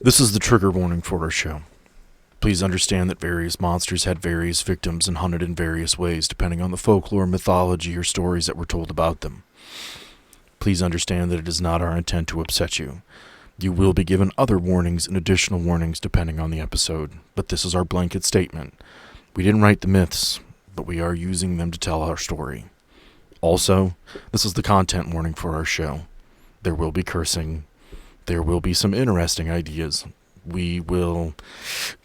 This is the trigger warning for our show. Please understand that various monsters had various victims and hunted in various ways depending on the folklore, mythology, or stories that were told about them. Please understand that it is not our intent to upset you. You will be given other warnings and additional warnings depending on the episode, but this is our blanket statement. We didn't write the myths, but we are using them to tell our story. Also, this is the content warning for our show. There will be cursing. There will be some interesting ideas. We will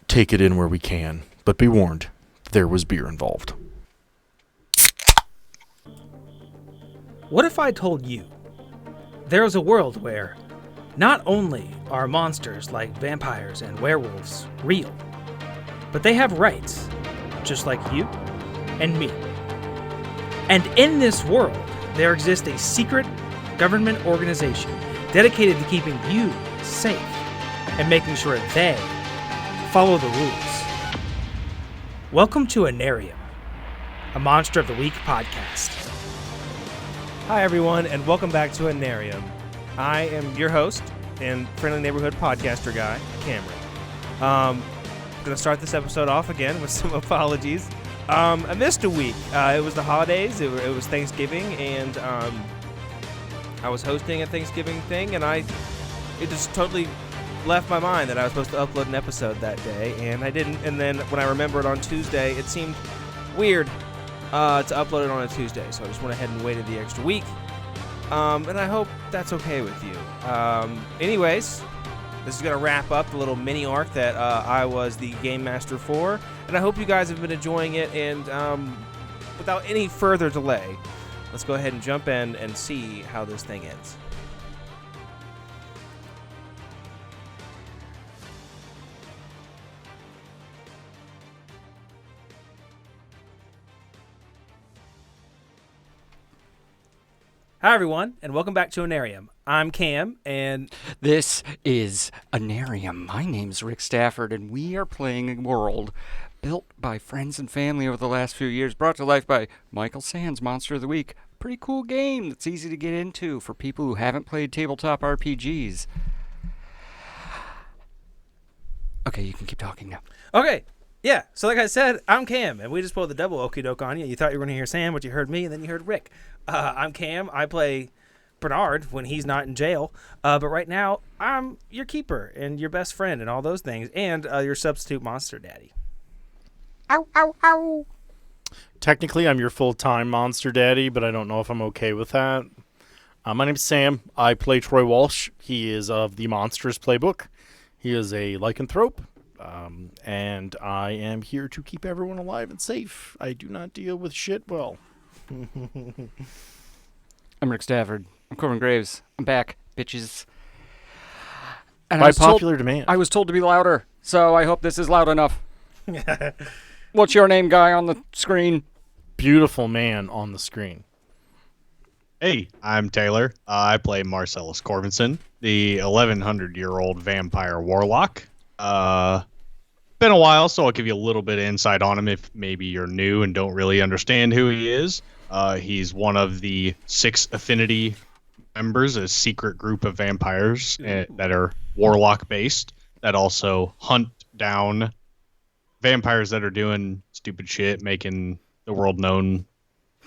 take it in where we can, but be warned, there was beer involved. What if I told you there is a world where not only are monsters like vampires and werewolves real, but they have rights, just like you and me. And in this world, there exists a secret government organization dedicated to keeping you safe and making sure they follow the rules. Welcome to Anarium, a Monster of the Week podcast. Hi, everyone, and welcome back to Anarium. I am your host and friendly neighborhood podcaster guy, Cameron. I'm going to start this episode off again with some apologies. I missed a week. It was the holidays. It was Thanksgiving, and I was hosting a Thanksgiving thing, and it just totally left my mind that I was supposed to upload an episode that day, and I didn't. And then when I remembered on Tuesday, it seemed weird to upload it on a Tuesday, so I just went ahead and waited the extra week. And I hope that's okay with you. Anyways, this is going to wrap up the little mini arc that I was the game master for, and I hope you guys have been enjoying it. And without any further delay, let's go ahead and jump in and see how this thing ends. Hi, everyone, and welcome back to Anarium. I'm Cam, and This is Anarium. My name's Rick Stafford, and we are playing a world built by friends and family over the last few years, brought to life by Michael Sands, Monster of the Week. Pretty cool game that's easy to get into for people who haven't played tabletop RPGs. Okay, you can keep talking now. okay, yeah, so like I said, I'm Cam, and we just pulled the double okie doke on you. You thought you were going to hear Sam, but you heard me, and then you heard Rick. I'm Cam. I play Bernard when he's not in jail, but right now, I'm your keeper and your best friend and all those things, and your substitute monster daddy. Ow, ow, ow. Technically, I'm your full-time monster daddy, but I don't know if I'm okay with that. My name's Sam. I play Troy Walsh. He is of the Monsters Playbook. He is a lycanthrope, and I am here to keep everyone alive and safe. I do not deal with shit well. I'm Rick Stafford. I'm Corbin Graves. I'm back, bitches. And By popular demand. I was told to be louder, so I hope this is loud enough. What's your name, guy, on the screen? Beautiful man on the screen. Hey, I'm Taylor. I play Marcellus Corbinson, the 1100-year-old vampire warlock. Been a while, so I'll give you a little bit of insight on him if maybe you're new and don't really understand who he is. He's one of the 6 affinity members, a secret group of vampires that are warlock-based that also hunt down vampires that are doing stupid shit, making the world known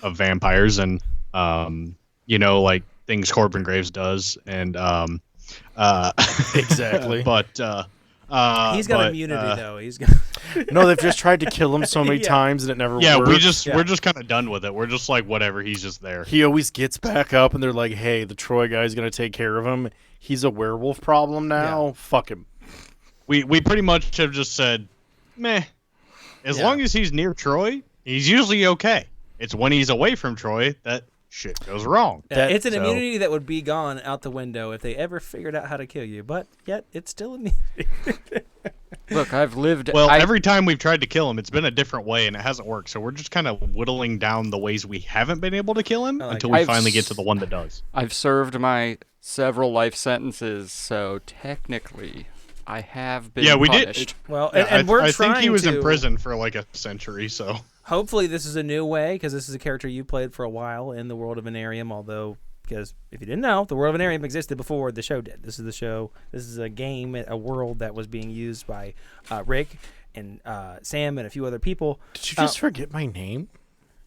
of vampires, and like things Corbin Graves does, and Exactly. But He's got immunity, though. He's got. No, they've just tried to kill him so many Yeah. times and it never yeah, works. we're just kind of done with it. We're just like, whatever. He's just there. He always gets back up and they're like, hey, the Troy guy's going to take care of him. He's a werewolf problem now. Yeah. Fuck him. We pretty much have just said, meh. As long as he's near Troy, he's usually okay. It's when he's away from Troy that shit goes wrong. It's an immunity that would be gone out the window if they ever figured out how to kill you, but yet it's still immunity. Look, I've lived... Well, every time we've tried to kill him, it's been a different way, and it hasn't worked. So we're just kind of whittling down the ways we haven't been able to kill him until we finally get to the one that does. I've served my several life sentences, so technically I have been punished. did. Well, Yeah, and we're I trying think he was to, in prison for like a century, so... Hopefully this is a new way, because this is a character you played for a while in the world of Anarium, although because if you didn't know, the World of Anarium existed before the show did. This is the show. This is a game, a world that was being used by Rick and Sam and a few other people. Did you just forget my name?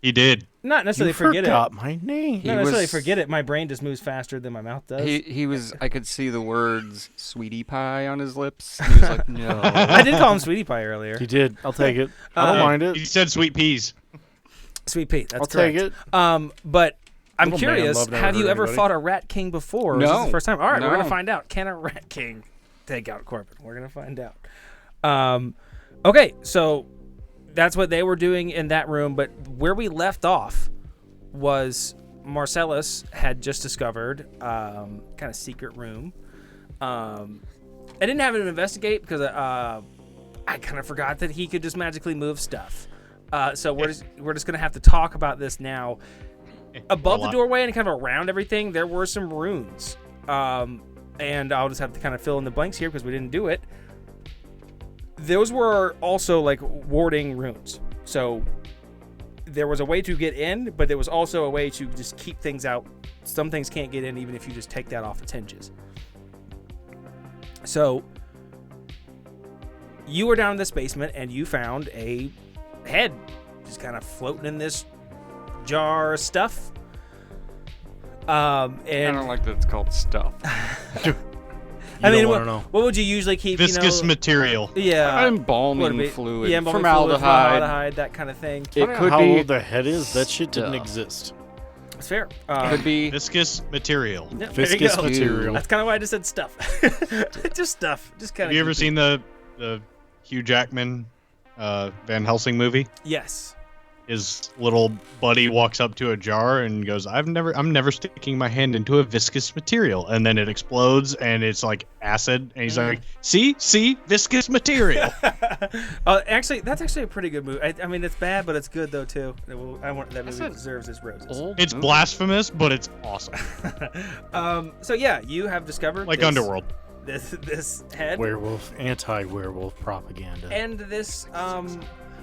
He did. Not necessarily You forget forgot it. my name. Not necessarily forget it. My brain just moves faster than my mouth does. He was. I could see the words "sweetie pie" on his lips. He was like, "No." I did call him Sweetie Pie earlier. You did. I'll take it. I don't mind it. He said sweet peas. Sweet Pete. That's I'll correct. take it. But I'm Little man curious, love never have you hurt ever anybody. fought a Rat King before? Or is this No. the first time? All right, we're going No. to find out. Can a Rat King take out Corbin? We're going to find out. Okay, so that's what they were doing in that room. But where we left off was Marcellus had just discovered kind of secret room. I didn't have him investigate because I kind of forgot that he could just magically move stuff. So we're just gonna have to talk about this now. Above the doorway and kind of around everything, there were some runes, and I'll just have to kind of fill in the blanks here because we didn't do it. Those were also like warding runes, so there was a way to get in, but there was also a way to just keep things out. Some things can't get in even if you just take that off its hinges. So you were down in this basement and you found a head just kind of floating in this jar of stuff. I And don't like that it's called stuff. I mean, don't what, wanna know. what would you usually keep? Viscous you know, material. yeah, Embalming what would it be? fluid, yeah, embalming formaldehyde. that kind of thing. It could How be. old the head is? That shit didn't Stuff. exist. It's fair. Could be. Viscous material. Yeah, there you Viscous go. material. That's kind of why I just said stuff. Just stuff. Just kind of. Have you ever seen the Hugh Jackman Van Helsing movie? Yes. His little buddy walks up to a jar and goes, I'm never sticking my hand into a viscous material. And then it explodes and it's like acid. And he's like, see, viscous material. Actually, that's actually a pretty good movie. I mean, it's bad, but it's good though too. That movie a deserves its roses. Old It's movie. blasphemous, but it's awesome. So yeah, you have discovered Like this, Underworld. This head Werewolf, anti-werewolf propaganda. and this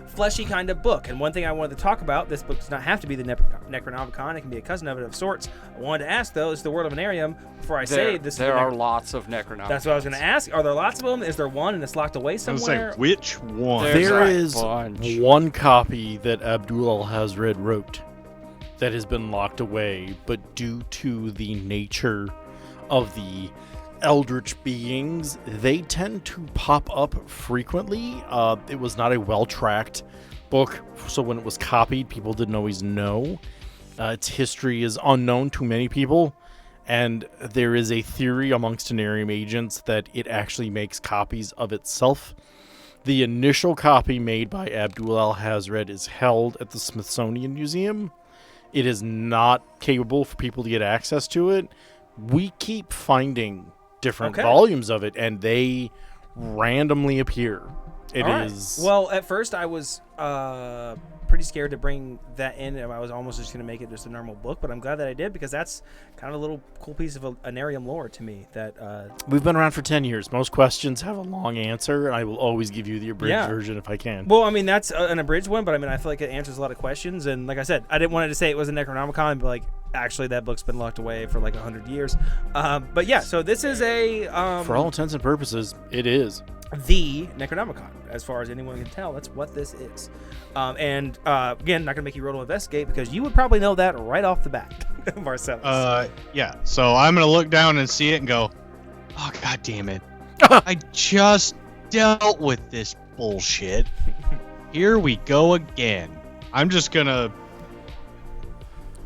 fleshy kind of book. And one thing I wanted to talk about, this book does not have to be the Necronomicon. It can be a cousin of it of sorts. I wanted to ask though, is the World of Anarium, before I say this There is the are lots of Necronomicons. That's what I was going to ask. Are there lots of them? Is there one and it's locked away I was gonna somewhere? say, which one? There's There a is bunch. one copy that Abdul al-Hazred wrote that has been locked away, but due to the nature of the eldritch beings, they tend to pop up frequently. It was not a well-tracked book, so when it was copied, people didn't always know. Its history is unknown to many people, and there is a theory amongst Anarium agents that it actually makes copies of itself. The initial copy made by Abdul al-Hazred is held at the Smithsonian Museum. It is not capable for people to get access to it. We keep finding different Okay. volumes of it, and they randomly appear. It All right. is Well, at first I was pretty scared to bring that in. I was almost just going to make it just a normal book, but I'm glad that I did because that's kind of a little cool piece of Anarium lore to me. That We've been around for 10 years. Most questions have a long answer, and I will always give you the abridged Yeah. version if I can. well, I mean that's an abridged one, but I mean I feel like it answers a lot of questions. And like I said, I didn't want it to say it was a Necronomicon, but like actually that book's been locked away for like 100 years. But yeah, so this is a For all intents and purposes, it is. the Necronomicon, as far as anyone can tell. That's what this is. And again, not gonna make you roll to investigate because you would probably know that right off the bat, Marcellus. Yeah. So I'm gonna look down and see it and go, oh god damn it! I just dealt with this bullshit. Here we go again. I'm just gonna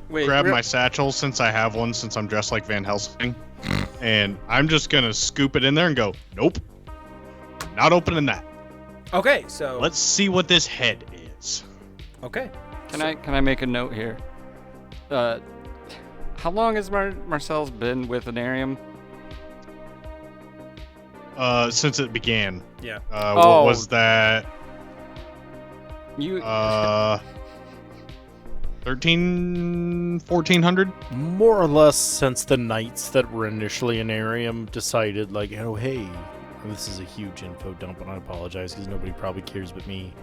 Wait, grab real- my satchel since I have one, since I'm dressed like Van Helsing, and I'm just gonna scoop it in there and go, nope, not opening that. Okay, so Let's see what this head is. okay. Can I make a note here? How long has Marcel's been with Anarium? Since it began. Yeah. What was that? You 1400? More or less since the knights that were initially Anarium decided, like, oh, hey, this is a huge info dump, and I apologize because nobody probably cares but me.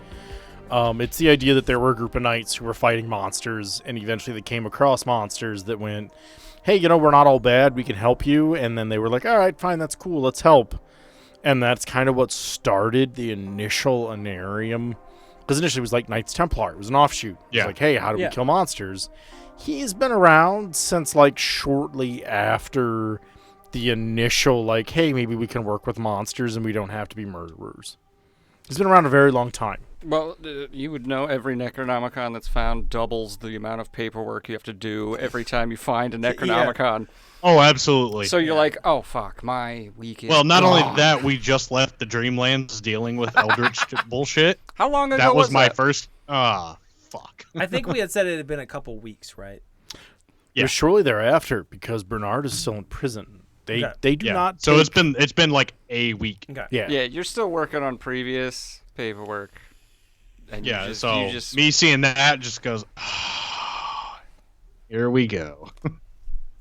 It's the idea that there were a group of knights who were fighting monsters, and eventually they came across monsters that went, hey, we're not all bad, we can help you. And then they were like, all right, fine, that's cool, let's help. And that's kind of what started the initial Anarium. Because initially it was like Knights Templar. It was an offshoot. It was Yeah. like, hey, how do Yeah. we kill monsters? He's been around since like shortly after the initial, like, hey, maybe we can work with monsters and we don't have to be murderers. He's been around a very long time. Well, you would know every Necronomicon that's found doubles the amount of paperwork you have to do every time you find a Necronomicon. Oh, absolutely. So you're like, oh, fuck, my week is Well, not only gone. that, we just left the Dreamlands dealing with Eldritch bullshit. How long ago That was my that? first. Fuck. I think we had said it had been a couple weeks, right? It Yeah. was shortly thereafter because Bernard is still in prison. They do Yeah. not So take, it's been like a week. Okay. yeah. Yeah, you're still working on previous paperwork. And you Yeah. just, So you just me seeing that just goes. Here we go.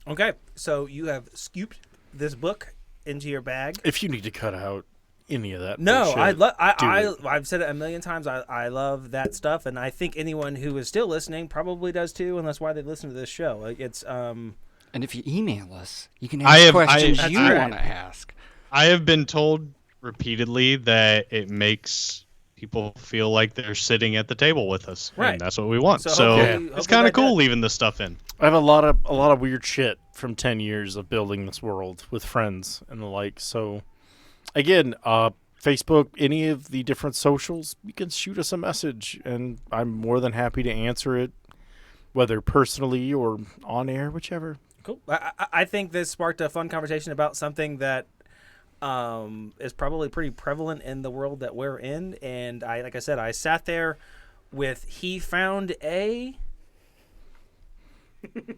Okay. So you have scooped this book into your bag. If you need to cut out any of that No, bullshit, do it. I've said it a million times. I love that stuff, and I think anyone who is still listening probably does too, and that's why they listen to this show. Like, it's and if you email us, you can I ask have- questions I- you that's right. want to ask. I have been told repeatedly that it makes people feel like they're sitting at the table with us, Right. and that's what we want. So So, hopefully- it's hopefully kind that of cool does. leaving this stuff in. I have a lot of weird shit from 10 years of building this world with friends and the like. So, again, Facebook, any of the different socials, you can shoot us a message, and I'm more than happy to answer it, whether personally or on air, whichever. cool. I think this sparked a fun conversation about something that is probably pretty prevalent in the world that we're in. And like I said, I sat there with he found a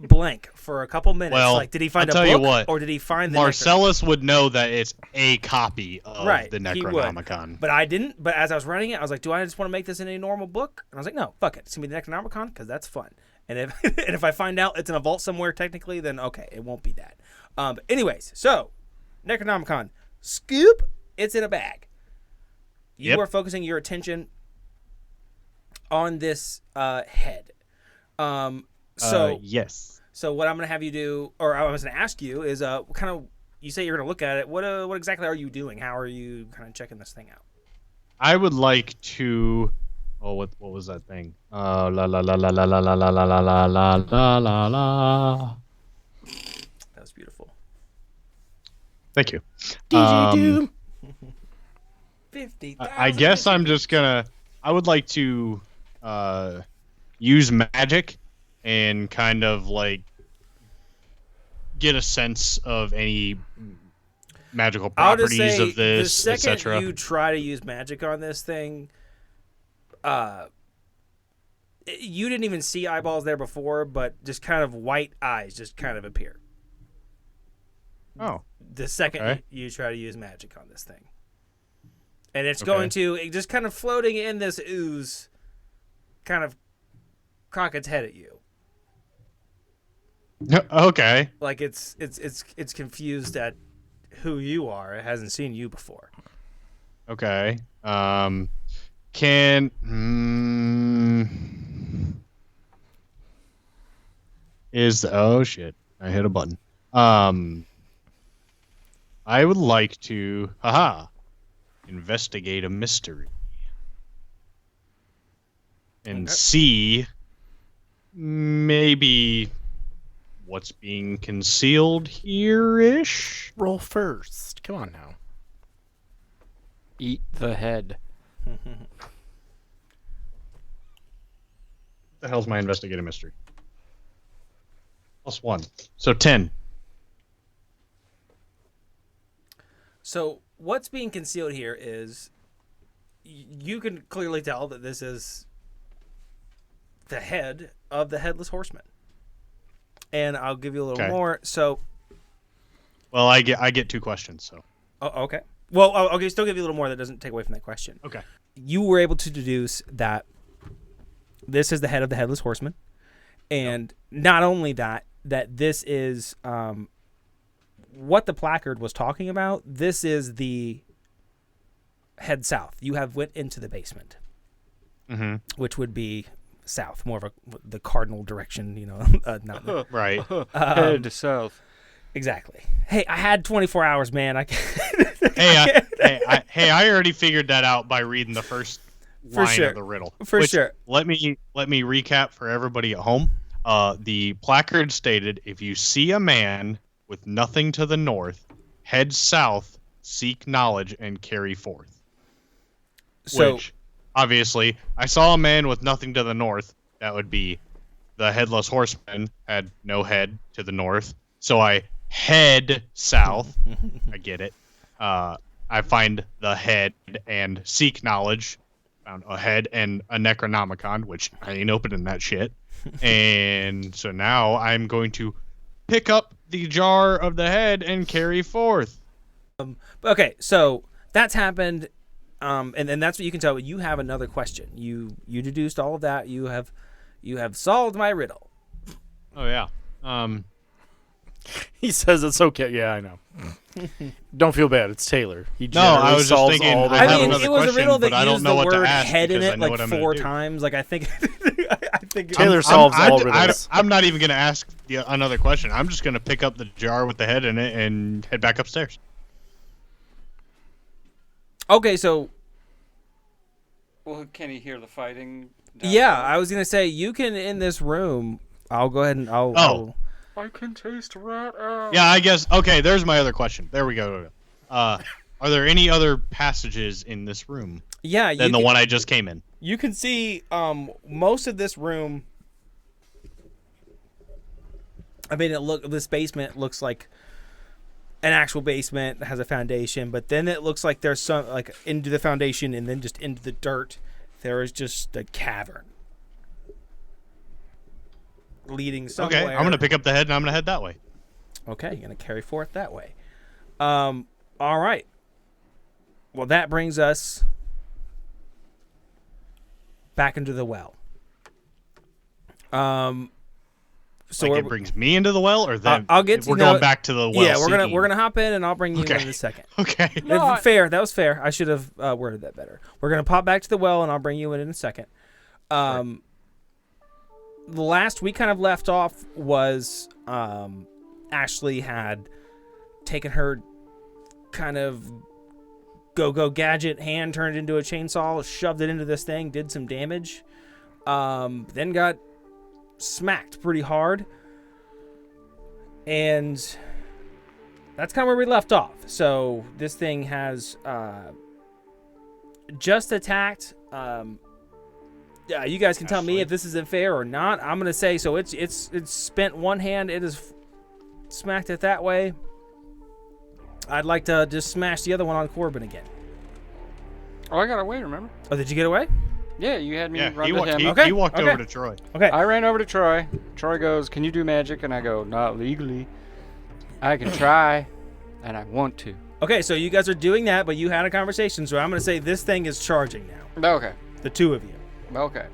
blank for a couple minutes. Well, like, did he find I'll a tell book, you what, or did he find the Marcellus would know that it's a copy of Right, the he would. Necronomicon. But I didn't. But as I was writing it, I was like, do I just want to make this in a normal book? And I was like, no, fuck it. It's going to be the Necronomicon because that's fun. And if and if I find out it's in a vault somewhere technically, then okay, it won't be that. But anyways, so Necronomicon, scoop, it's in a bag. You Yep. are focusing your attention on this head. So yes. so what I'm going to have you do, or I was going to ask you, is kind of, you say you're going to look at it. What exactly are you doing? How are you kind of checking this thing out? I would like to. Oh, what was that thing? La la la la la la la la la la la la la la la. That was beautiful. Thank you. DJ Doom. 50,000. I guess I'm just gonna. I would like to use magic and kind of like get a sense of any magical I'll just properties say of this, the second etc. you try to use magic on this thing, you didn't even see eyeballs there before, but just kind of white eyes just kind of appear. Oh, The second Okay. you try to use magic on this thing. And it's Okay. going to, it just kind of floating in this ooze, kind of cock its head at you. okay. Like it's confused at who you are. It hasn't seen you before. Okay. Oh shit! I hit a button. I would like to, investigate a mystery and Okay. see maybe what's being concealed here-ish. Roll first. Come on now. Eat the head. The hell's my investigate a mystery? +1, so 10. So what's being concealed here is you can clearly tell that this is the head of the Headless Horseman. And I'll give you a little Okay. more. So, Well, I get 2 questions, so. oh, okay. Well, I'll still give you a little more that doesn't take away from that question. Okay. You were able to deduce that this is the head of the Headless Horseman. And not only that this is what the placard was talking about. This is the head south. You have went into the basement. Mm-hmm. which would be south, more of the cardinal direction, not Right. Head south. exactly. Hey, I had 24 hours, man. I I already figured that out by reading the first For line sure. of the riddle. For Which, sure. Let me recap for everybody at home. The placard stated, "If you see a man with nothing to the north, head south, seek knowledge, and carry forth." So Which, obviously, I saw a man with nothing to the north. That would be the headless horseman had no head to the north. So I head south. I get it. I find the head and seek knowledge. Found a head and a Necronomicon, which I ain't opening that shit. And so now I'm going to pick up the jar of the head and carry forth. okay, so that's happened, and that's what you can tell. You have another question. You deduced all of that. You have solved my riddle. Oh yeah. He says it's okay. Yeah, I know. Don't feel bad. It's Taylor. He No, I generally was just solves thinking, all the I I have mean, riddles. another it was a question, riddle that but I don't used know the what to word ask head in because I it know like what I'm gonna 4 do. times. Like I think, I think. Taylor solves all I'm riddles. not even going to ask another question. I'm just going to pick up the jar with the head in it and head back upstairs. Okay, so Well, can he hear the fighting? yeah, I was gonna say you can in this room. I'll go ahead and I'll I can taste rat ass. Yeah, I guess. Okay, there's my other question. There we go. Are there any other passages in this room yeah. than the one I just came in? You can see most of this room. I mean, this basement looks like an actual basement that has a foundation, but then it looks like there's some like into the foundation and then just into the dirt. There is just a cavern leading somewhere. Okay, I'm going to pick up the head and I'm going to head that way. Okay, you're gonna carry forth that way. All right. Well, that brings us back into the well. So Like it brings me into the well, or then I'll get to we're know going it. back to the well. yeah, seeking? we're gonna hop in, and I'll bring you Okay. in a second. Okay. Fair. That was fair. I should have worded that better. We're gonna pop back to the well, and I'll bring you in a second. The last we kind of left off was Ashley had taken her kind of go gadget hand, turned it into a chainsaw, shoved it into this thing, did some damage, then got smacked pretty hard, and that's kind of where we left off. So this thing has just attacked. Yeah, you guys can tell me if this is fair or not. I'm gonna say so. It's spent one hand. It is smacked it that way. I'd like to just smash the other one on Corbin again. Oh, I got away, remember? Oh, did you get away? Yeah, you had me Yeah, run he, to walked, him. he, Okay, he walked okay. over to Troy. Okay. I ran over to Troy. Troy goes, "Can you do magic?" And I go, "Not legally. I can try, and I want to." Okay, so you guys are doing that, but you had a conversation, so I'm gonna say this thing is charging now. Okay. The two of you. Okay.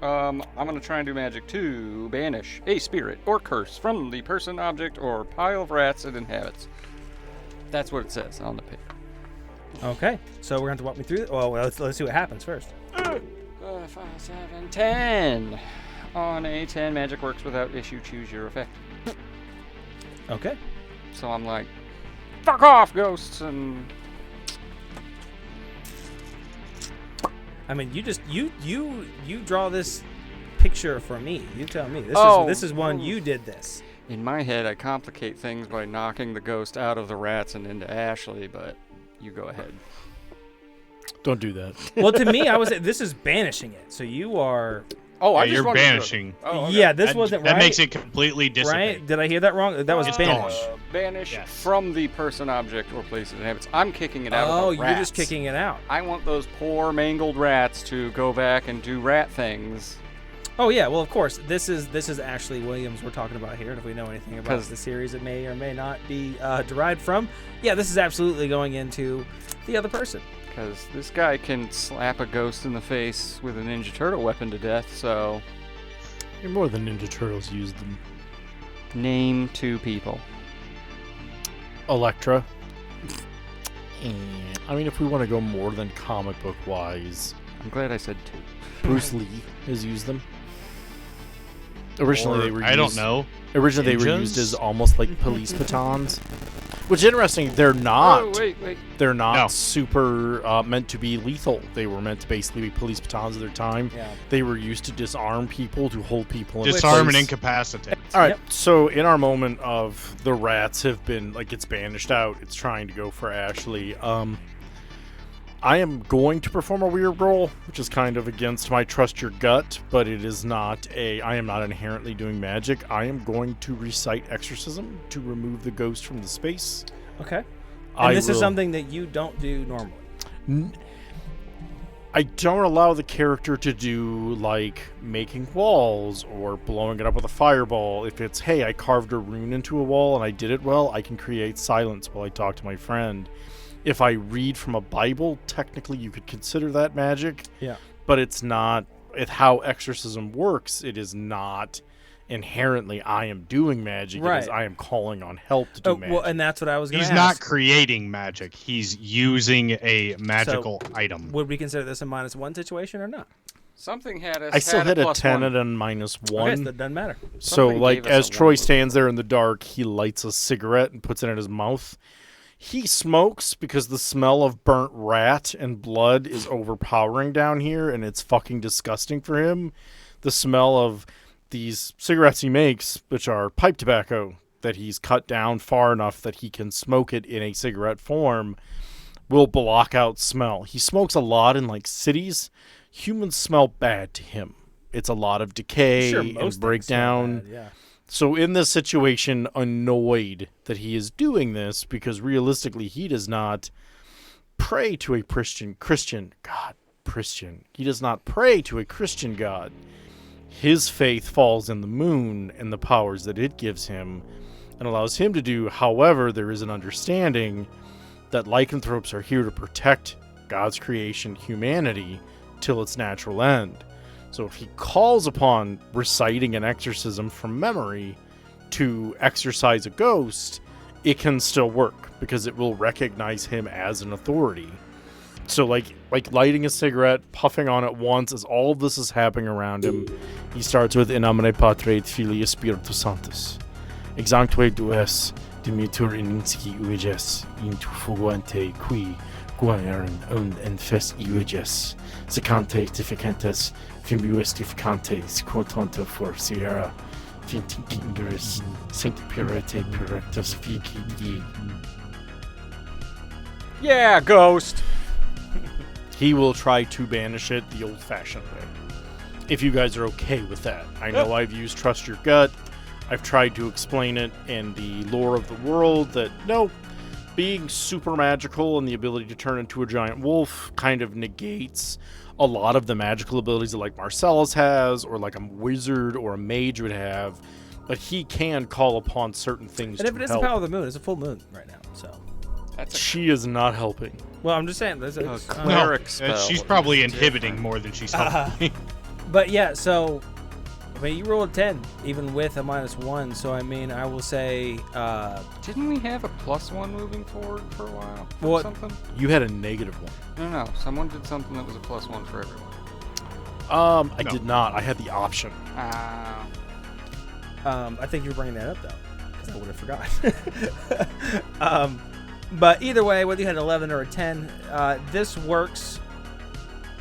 I'm gonna try and do magic to banish a spirit or curse from the person, object, or pile of rats it inhabits. That's what it says on the paper. Okay, so we're gonna have to walk me through it. Well, let's see what happens first. 5, 7, 10. On a 10, magic works without issue. Choose your effect. Okay. So I'm like, fuck off, ghosts, and I mean, you just you draw this picture for me. You tell me. Oh. This is one you did this. in my head I complicate things by knocking the ghost out of the rats and into Ashley, but you go ahead. Don't do that. Well, to me, I was this is banishing it. So you are Oh, I Yeah, just you're wanted to- banishing. Oh, okay. yeah. This that, wasn't that right. makes it completely dissipate. right. Did I hear that wrong? That was It's banish. gone. Banish Yes. from the person, object, or place it inhabits. I'm kicking it out Oh, of the you're rats. just kicking it out. I want those poor mangled rats to go back and do rat things. Oh yeah, well of course this is Ashley Williams we're talking about here, and if we know anything about 'Cause- the series it may or may not be derived from, yeah, this is absolutely going into the other person. Because this guy can slap a ghost in the face with a Ninja Turtle weapon to death, so You're more than Ninja Turtles used them. name 2 people. Elektra. And I mean, if we want to go more than comic book wise, I'm glad I said 2. Bruce Lee has used them. Originally, Or, they were. I don't used- know. Originally, they were Ninjas? used as almost like police batons. Which is interesting. They're not. Oh, wait. They're not No. super meant to be lethal. They were meant to basically be police batons of their time. Yeah. They were used to disarm people, to hold people in Disarm place. and incapacitate. All right. Yep. So in our moment of the rats have been like it's banished out. It's trying to go for Ashley. I am going to perform a weird roll, which is kind of against my trust your gut, but it is not a. I am not inherently doing magic. I am going to recite exorcism to remove the ghost from the space. Okay. I And this is will- something that you don't do normally. I don't allow the character to do like making walls or blowing it up with a fireball. If it's, hey, I carved a rune into a wall and I did it well, I can create silence while I talk to my friend. If I read from a Bible, technically you could consider that magic. Yeah. But it's not. It's how exorcism works. It is not inherently I am doing magic. It is Right. I am calling on help to do magic. Well, and that's what I was going to He's ask. not creating magic. He's using a magical item. Would we consider this a -1 situation or not? Something had us. I still had hit a plus 10 1. and a -1. Okay, so that doesn't matter. So, Somebody like, gave us as a Troy one. stands there in the dark, he lights a cigarette and puts it in his mouth. He smokes because the smell of burnt rat and blood is overpowering down here, and it's fucking disgusting for him. The smell of these cigarettes he makes, which are pipe tobacco that he's cut down far enough that he can smoke it in a cigarette form, will block out smell. He smokes a lot in, like, cities. Humans smell bad to him. It's a lot of decay Sure, and most things breakdown. smell bad, yeah. So in this situation, annoyed that he is doing this because realistically he does not pray to a Christian God. He does not pray to a Christian God. His faith falls in the moon and the powers that it gives him and allows him to do. However, there is an understanding that lycanthropes are here to protect God's creation, humanity, till its natural end. So if he calls upon reciting an exorcism from memory to exorcise a ghost, it can still work because it will recognize him as an authority. So like lighting a cigarette, puffing on it once as all of this is happening around him, he starts with In nomine Patri et Filii et Spiritus Sanctus. Exanctue dues dimitur ininci uiges intu fuguante qui guaiarum and fest iuges secante tificantes Fimbuis Tificantes, quotanto for Sierra, Fintingingeris, Sanctipurate Purectus Vici. Yeah, ghost. He will try to banish it the old-fashioned way. If you guys are okay with that. I know I've used Trust Your Gut. I've tried to explain it in the lore of the world that, no, being super magical and the ability to turn into a giant wolf kind of negates a lot of the magical abilities that like Marcellus has or like a wizard or a mage would have, but he can call upon certain things And to if it is help. the power of the moon, it's a full moon right now. So, That's a She is not helping. well, I'm just saying. There's A a, No, cleric spell she's is probably different. inhibiting more than she's helping. but yeah, so I mean, you rolled a 10 even with a -1. So I mean, I will say, Didn't we have a +1 moving forward for a while? Or What? something? You had a -1. No. Someone did something that was a +1 for everyone. I No. did not. I had the option. Ah. I think you're bringing that up though, because I would have forgot. But either way, whether you had an 11 or a 10, this works.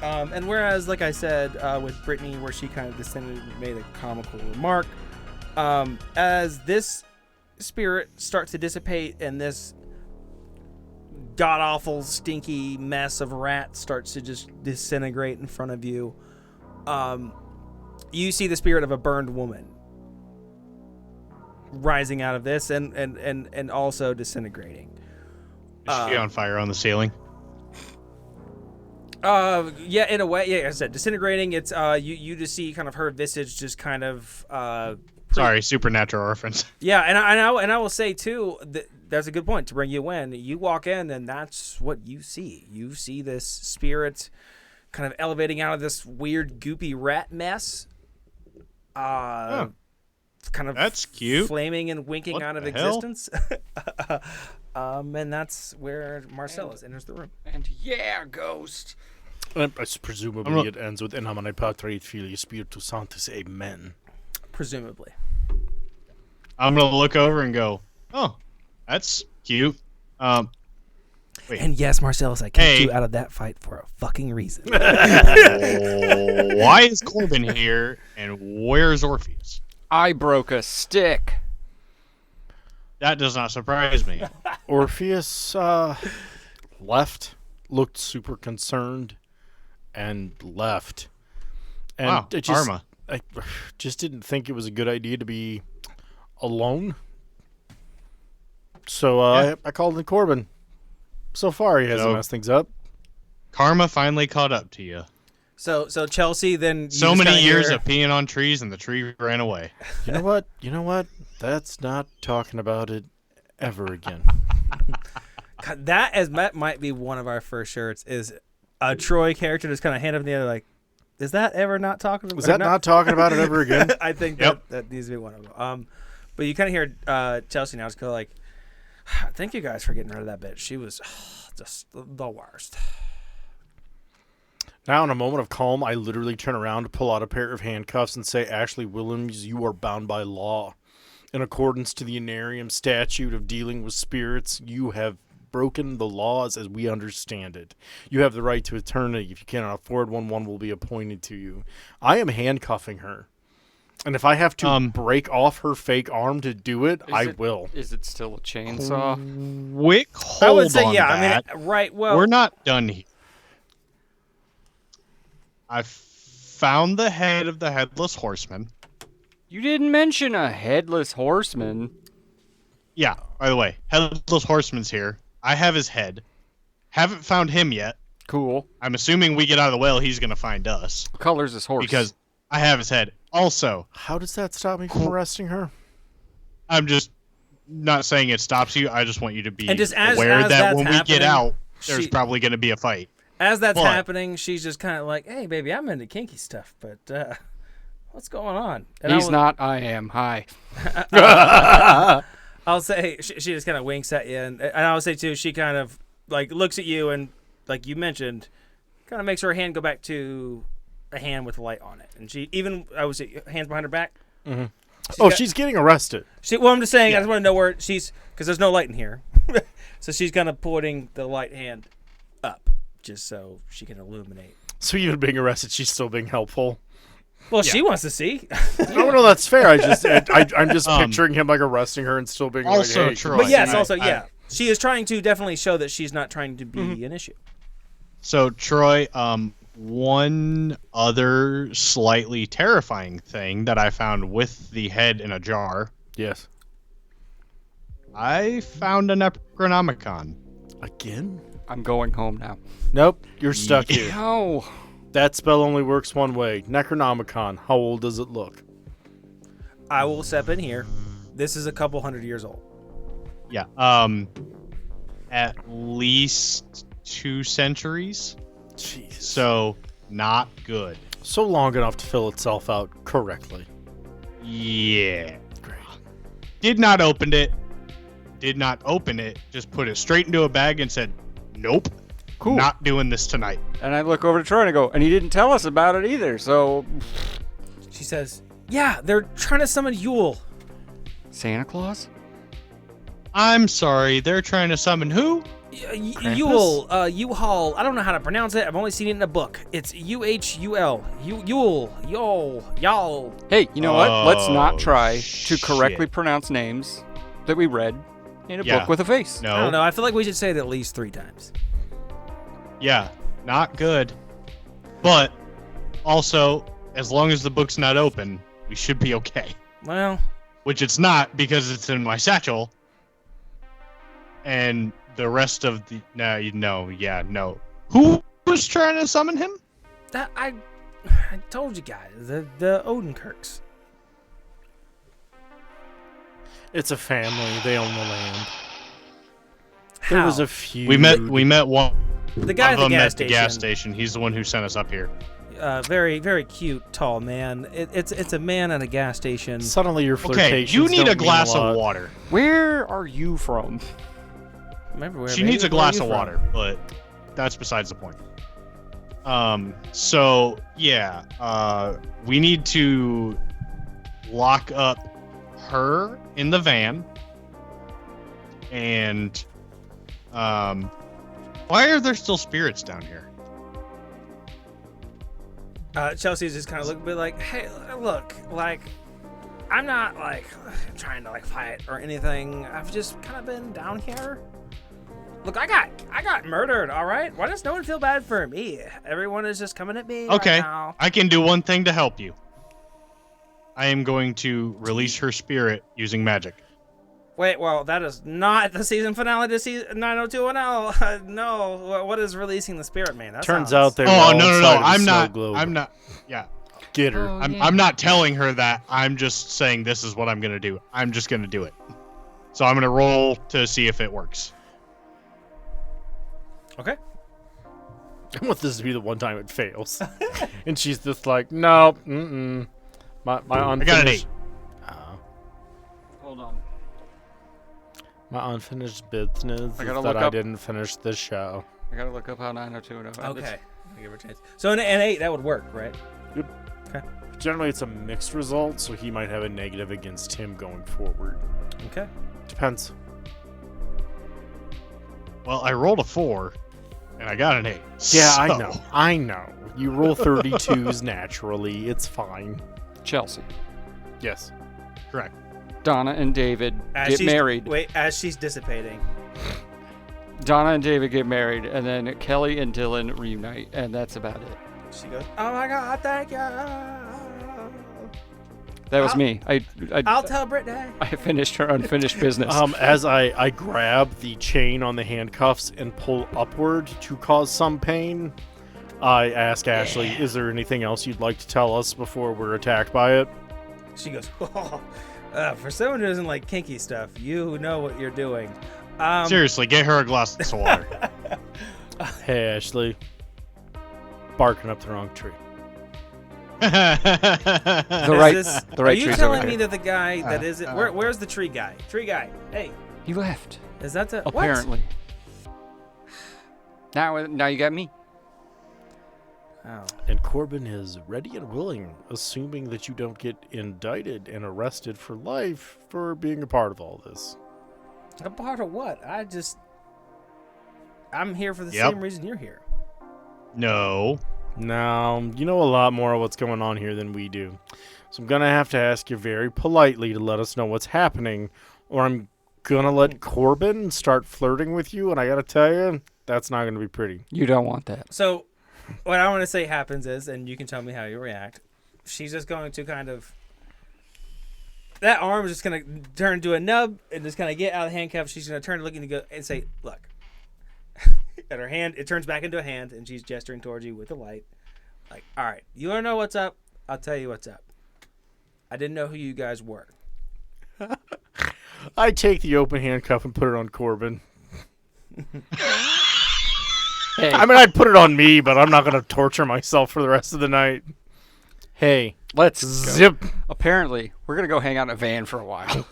And whereas, like I said, with Brittany, where she kind of descended and made a comical remark, as this spirit starts to dissipate and this god-awful, stinky mess of rats starts to just disintegrate in front of you, you see the spirit of a burned woman rising out of this and also disintegrating. Is she on fire on the ceiling? Yeah, in a way, yeah. Like I said, disintegrating. It's you just see kind of her visage just kind of Sorry, supernatural orphans. yeah, and I will say too that that's a good point to bring you in. You walk in and that's what you see. You see this spirit kind of elevating out of this weird goopy rat mess. Kind of That's cute. flaming and winking What out of the hell? existence. And that's where Marcellus enters the room. And yeah, ghost. Presumably it ends with "In nomine Patri et Filii Spiritus Sanctus, Amen." Presumably. I'm gonna look over and go, "Oh, that's cute." Wait. And yes, Marcellus, I kicked Hey. you out of that fight for a fucking reason. Why is Corbin here, and where's Orpheus? I broke a stick. That does not surprise me. Orpheus left, looked super concerned, and left. And Wow, it just, karma. I just didn't think it was a good idea to be alone. So I called in Corbin. So far, he hasn't So- messed things up. Karma finally caught up to you. So Chelsea, then you So just many kinda years hear- of peeing on trees, and the tree ran away. You know what? You know what? That's not talking about it ever again. God, that might be one of our first shirts. Is a Troy character just kind of hand up in the other like, is that ever not talking about? Is that not talking about it ever again? I think Yep. that needs to be one of them. But you kind of hear Chelsea now. It's kind of like, thank you guys for getting rid of that bitch. She was just the worst. Now, in a moment of calm, I literally turn around to pull out a pair of handcuffs and say, Ashley Williams, you are bound by law. In accordance to the Anarium statute of dealing with spirits, you have broken the laws as we understand it. You have the right to eternity. If you cannot afford one will be appointed to you. I am handcuffing her. And if I have to break off her fake arm to do it, I will. Is it still a chainsaw? Quick hold I would say, on yeah. that. I mean, right. Well, We're not done here. I found the head of the Headless Horseman. You didn't mention a headless horseman. Yeah, by the way, Headless Horseman's here. I have his head. Haven't found him yet. Cool. I'm assuming we get out of the well, he's going to find us. What color's this horse? Because I have his head. Also, How does that stop me from arresting her? I'm just not saying it stops you. I just want you to be And just as aware that that's when we get happening, out, there's she- probably going to be a fight. as that's But- happening, she's just kind of like, hey, baby, I'm into kinky stuff, but what's going on? And he's not. I am. Hi. I'll say she just kind of winks at you, and I'll say too, she kind of like looks at you and like you mentioned, kind of makes her hand go back to a hand with a light on it, and she even I would say hands behind her back. Oh, she's getting arrested. Well, I'm just saying, Yeah. I just want to know where she's because there's no light in here, so she's kind of putting the light hand up just so she can illuminate. So even being arrested, she's still being helpful. Well, she wants to see. Oh no, that's fair. I'm just picturing him like arresting her and still being Also like, hey, true. But yes, I- also, I- yeah. She is trying to definitely show that she's not trying to be an issue. So, Troy, one other slightly terrifying thing that I found with the head in a jar, Yes. I found a Necronomicon. Again? I'm going home now. Nope, you're stuck here. No. That spell only works one way. Necronomicon. How old does it look? I will step in here. This is a couple hundred years old. Yeah. At least 2 centuries. Jeez. So, not good. So long enough to fill itself out correctly. Yeah. Great. Did not open it. Just put it straight into a bag and said, nope. Cool. Not doing this tonight. And I look over to Troy and I go, and he didn't tell us about it either. So, She says, yeah, they're trying to summon Yule. Santa Claus? I'm sorry. They're trying to summon who? Yule, U-Haul. I don't know how to pronounce it. I've only seen it in a book. It's U-H-U-L. Yule, y'all. Hey, you know what? Let's Oh, not try to shit. correctly pronounce names that we read in a Yeah. book with a face. No. I don't know. I feel like we should say it at least 3 times. Yeah, not good. But also, as long as the book's not open, we should be okay. Well, Which it's not because it's in my satchel. And the rest of the no. Who was trying to summon him? that I told you guys, the Odenkirks. It's a family. They own the land. There was How? a few. We met one The guy of at the them gas at station. the gas station. He's the one who sent us up here. Very, very cute, tall man. It's a man at a gas station. Suddenly your Okay, flirtations you need don't a glass mean a lot. of water. Where are you from? Remember where? She baby? needs a Where are glass you of from? water, but that's besides the point. So yeah, we need to lock up her in the van. And why are there still spirits down here? Chelsea's just kind of look a bit like, hey, look, like, I'm not like trying to like fight or anything. I've just kind of been down here. Look, I got murdered. All right, why does no one feel bad for me? Everyone is just coming at me. Okay, right now. I can do one thing to help you. I am going to release her spirit using magic. Wait, well, that is not the season finale to season 90210. No, what is releasing the spirit, man? That Turns sounds- out they Oh were all no! inside of a I'm snow not. globe. I'm not. Yeah, Get her. Oh, yeah. I'm not telling her that. I'm just saying this is what I'm gonna do. I'm just gonna do it. So I'm gonna roll to see if it works. Okay. I want this to be the one time it fails. And she's just like, no, My got an unfinished. 8. Hold on. My unfinished business I is gotta that look I up- didn't finish this show. I gotta look up how 90210. Okay. I'll give her a chance. So an 8, that would work, right? Generally, it's a mixed result, so he might have a negative against him going forward. Okay. Depends. Well, I rolled a 4, and I got an 8. Yeah, I So- know. I know. You roll 32s naturally. It's fine. Chelsea, Yes. Correct. Donna, and David As get she's- married. Wait, as she's dissipating. Donna and David get married, and then Kelly and Dylan reunite, and that's about it. She goes, oh my God, thank you. That was I'll- me. I'll tell Brittany. I finished her unfinished business. As I grab the chain on the handcuffs and pull upward to cause some pain, I ask Ashley, is there anything else you'd like to tell us before we're attacked by it? She goes, oh, for someone who doesn't like kinky stuff, you know what you're doing. Seriously, get her a glass of water. Hey, Ashley. Barking up the wrong tree. The is right, this- the right Are you tree's telling over me here. that the guy that is it? Where's the tree guy? Tree guy. Hey, He left. is that the Apparently. Now you got me. What? Oh. And Corbin is ready and willing, assuming that you don't get indicted and arrested for life for being a part of all this. A part of what? I'm here for the Yep. same reason you're here. No. Now, you know a lot more of what's going on here than we do. So I'm going to have to ask you very politely to let us know what's happening, or I'm going to let Corbin start flirting with you, and I got to tell you, that's not going to be pretty. You don't want that. So, what I want to say happens is, and you can tell me how you react. She's just going to kind of. That arm is just going to turn to a nub and just kind of get out of the handcuffs. She's going to turn looking to go and say, look. And her hand, it turns back into a hand, and she's gesturing towards you with the light. Like, all right, you want to know what's up? I'll tell you what's up. I didn't know who you guys were. I take the open handcuff and put it on Corbin. Hey, I mean, I'd put it on me, but I'm not going to torture myself for the rest of the night. Hey, let's go. zip. Apparently, we're gonna go hang out in a van for a while.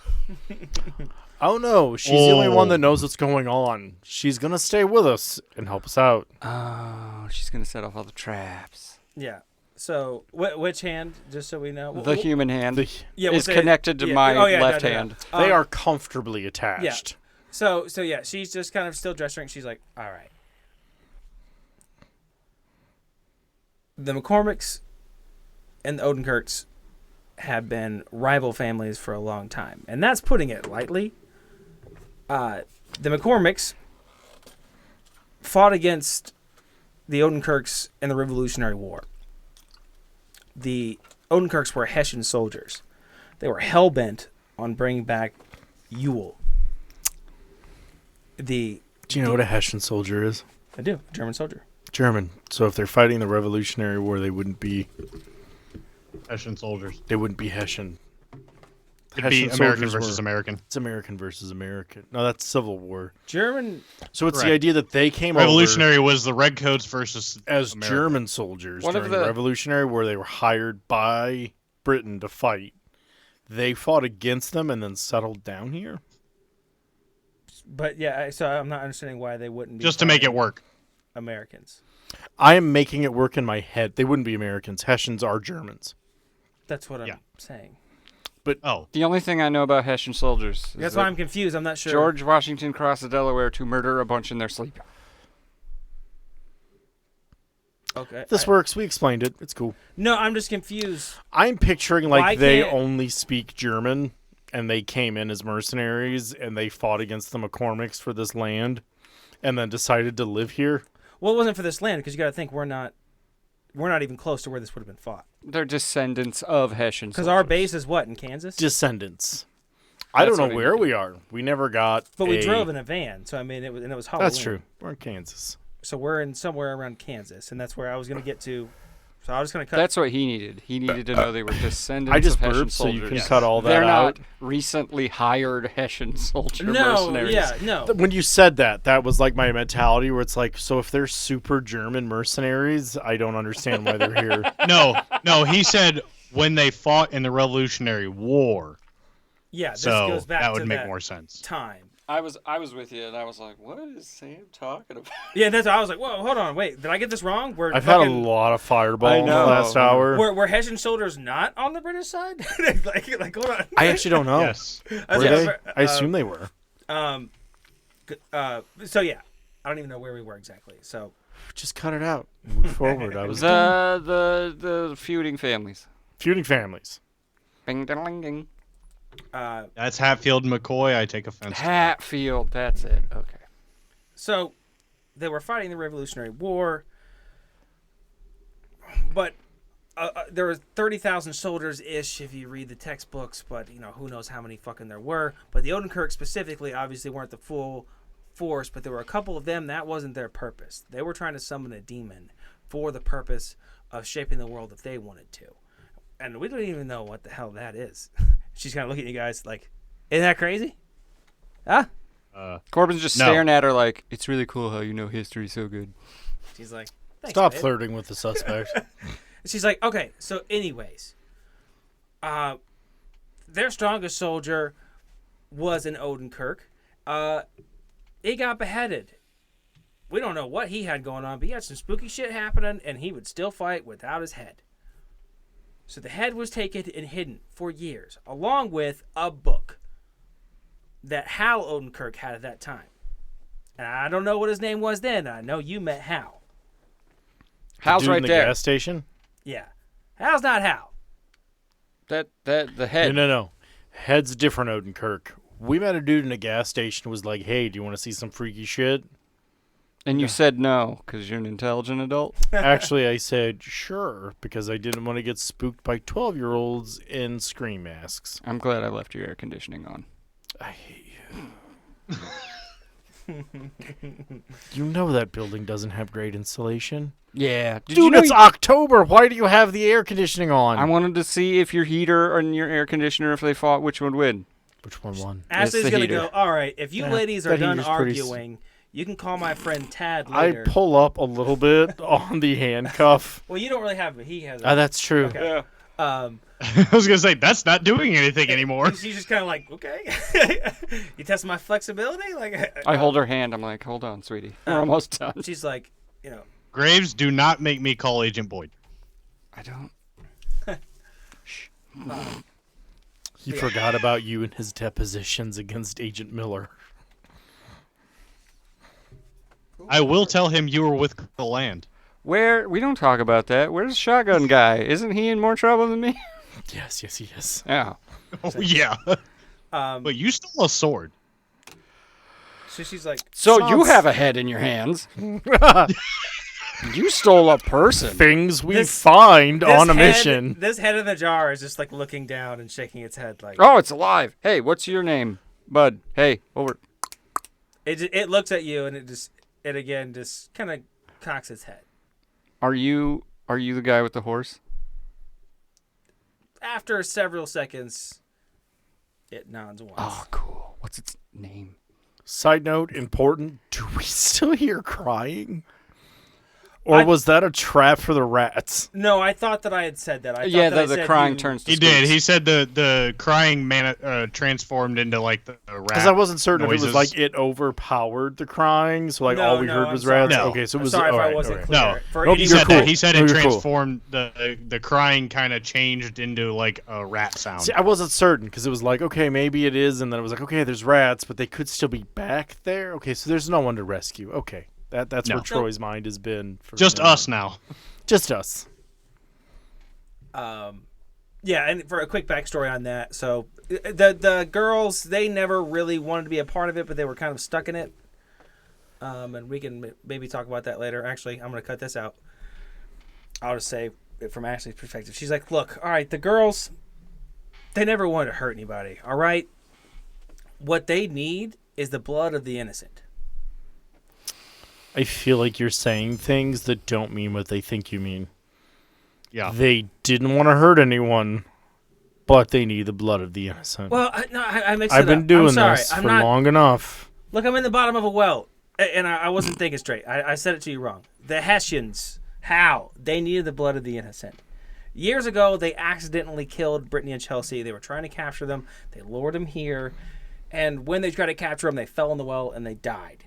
Oh no, she's the only one that knows what's going on. She's gonna stay with us and help us out. Oh, she's gonna set off all the traps. Yeah. So, which hand, just so we know? The human hand yeah, we'll is say- connected to yeah, my oh, yeah, left no, no. hand. They are comfortably attached. So yeah, she's just kind of still gesturing. She's like, all right. The McCormicks and the Odenkirks have been rival families for a long time, and that's putting it lightly. The McCormicks fought against the Odenkirks in the Revolutionary War. The Odenkirks were Hessian soldiers. They were hell-bent on bringing back Yule. Do you know what a Hessian soldier is? I do, German soldier. German. So if they're fighting the Revolutionary War, they wouldn't be Hessian soldiers. Hessian. It'd be Hessian American soldiers versus were- American. It's American versus American. No, that's Civil War. German. So it's the Correct. idea that they came Revolutionary was the Redcoats versus over as American. German soldiers One of during the the- Revolutionary War. They were hired by Britain to fight. They fought against them and then settled down here. But yeah, so I'm not understanding why they wouldn't be Just to make it fighting work. Americans. I am making it work in my head. They wouldn't be Americans. Hessians are Germans. That's what I'm Yeah. saying. Oh, The only thing I know about Hessian soldiers is That's that why I'm confused. I'm not sure. George Washington crossed the Delaware to murder a bunch in their sleep. Okay. This works. We explained it. It's cool. No, I'm just confused. I'm picturing Why like they can't- only speak German and they came in as mercenaries and they fought against the McCormicks for this land and then decided to live here. Well, it wasn't for this land because you got to think we're not even close to where this would have been fought. They're descendants of Hessian Because soldiers. our base is what in Kansas? Descendants. I don't That's what know I where mean. we are. We never got But we a- drove in a van, so I mean it was Halloween. That's true. We're in Kansas. So we're in somewhere around Kansas, and that's where I was going to get to. So I was going to cut. That's what he needed. He needed to know they were descendants I just of Hessian burped so soldiers. you can cut all that They're out. not recently hired Hessian soldier no, mercenaries. yeah, no. When you said that, that was like my mentality where it's like, so if they're super German mercenaries, I don't understand why they're here. no. He said when they fought in the Revolutionary War. Yeah, this So goes back that to would make that more sense. time. I was with you, and I was like, "What is Sam talking about?" Yeah, that's. I was like, whoa, hold on, wait, did I get this wrong? We're I've had a fucking- lot of fireball I in the know. last hour. Were Hessian soldiers not on the British side? like, hold on. I actually don't know. Yes. I was Were like, they? I assume they were. So yeah, I don't even know where we were exactly. So Just cut it out. Move forward. I was The feuding families. feuding families. Bing ding ding. That's Hatfield and McCoy. I take offense. to that. Hatfield. That's it. Okay. So they were fighting the Revolutionary War, but there were 30,000 soldiers ish if you read the textbooks. But who knows how many fucking there were. But the Odenkirk specifically, obviously, weren't the full force. But there were a couple of them that wasn't their purpose. They were trying to summon a demon for the purpose of shaping the world if they wanted to. And we don't even know what the hell that is. She's kind of looking at you guys like, isn't that crazy? Huh? Corbin's just No. staring at her like, "It's really cool how you know history so good." She's like, thanks, Stop babe. flirting with the suspect. She's like, okay, so anyways, their strongest soldier was an Odenkirk. He got beheaded. We don't know what he had going on, but he had some spooky shit happening, and he would still fight without his head. So the head was taken and hidden for years, along with a book that Hal Odenkirk had at that time. And I don't know what his name was then. I know you met Hal. Hal's Dude right in the there. gas station? Yeah. Hal's not Hal. That the head. No. Head's different, Odenkirk. We met a dude in a gas station who was like, hey, do you want to see some freaky shit? And you said no because you're an intelligent adult. Actually, I said, sure, because I didn't want to get spooked by 12-year-olds in scream masks. I'm glad I left your air conditioning on. I hate you. You know that building doesn't have great insulation. Yeah, did Dude, you know it's October. Why do you have the air conditioning on? I wanted to see if your heater and your air conditioner, if they fought, which would win. Which one won? Ashley's the going to heater. go, all right, if you Yeah, ladies are that done heater's pretty arguing, you can call my friend Tad I later. pull up a little bit on the handcuff. Well, you don't really have it. He has it. That's true. Okay. I was gonna say that's not doing anything anymore. She's just kind of like, okay. You test my flexibility? Like, I hold her hand. I'm like, hold on, sweetie. We're almost done. She's like, Graves, do not make me call Agent Boyd. I don't. He forgot about you and his depositions against Agent Miller. I will tell him you were with the land. Where? We don't talk about that. Where's the shotgun guy? Isn't he in more trouble than me? Yes, he is. Yeah. Oh yeah. But you stole a sword. so she's like, So you Sounds- have a head in your hands. You stole a person. Things we This- find on a head- mission. This head in the jar is just like looking down and shaking its head like, Oh, it's alive. Hey, what's your name, bud? Hey, over. it looks at you and it again just kind of cocks its head. Are you the guy with the horse? After several seconds, it nods once. Oh, cool. What's its name? Side note, important. Do we still hear crying? Or was that a trap for the rats? No, I thought that I had said that. I Yeah, thought that I the said crying you- turns to He did. squeaks. He said the crying transformed into like the rat. Because I wasn't certain if it was noises. like it overpowered the crying, so like No, all we no, heard I'm was sorry. rats. No. Okay, so it I'm was sorry if all I right, wasn't all right. clear. No. For Nope, He you're said cool. that. He said No, it you're cool. transformed the crying kind of changed into like a rat sound. See, I wasn't certain because it was like, okay, maybe it is, and then it was like, okay, there's rats, but they could still be back there. Okay, so there's no one to rescue. Okay, that's No. where Troy's mind has been. For Just us now. Just us. Yeah, and for a quick backstory on that, so the girls, they never really wanted to be a part of it, but they were kind of stuck in it. And we can maybe talk about that later. Actually, I'm going to cut this out. I'll just say it from Ashley's perspective. She's like, look, all right, the girls, they never wanted to hurt anybody, all right? What they need is the blood of the innocent. I feel like you're saying things that don't mean what they think you mean. Yeah. They didn't want to hurt anyone, but they need the blood of the innocent. Well, I mixed it I've been up. doing I'm sorry. this I'm for not, long enough. Look, I'm in the bottom of a well, and I wasn't thinking straight. I said it to you wrong. The Hessians, how? They needed the blood of the innocent. Years ago, they accidentally killed Brittany and Chelsea. They were trying to capture them. They lured them here, and when they tried to capture them, they fell in the well and they died.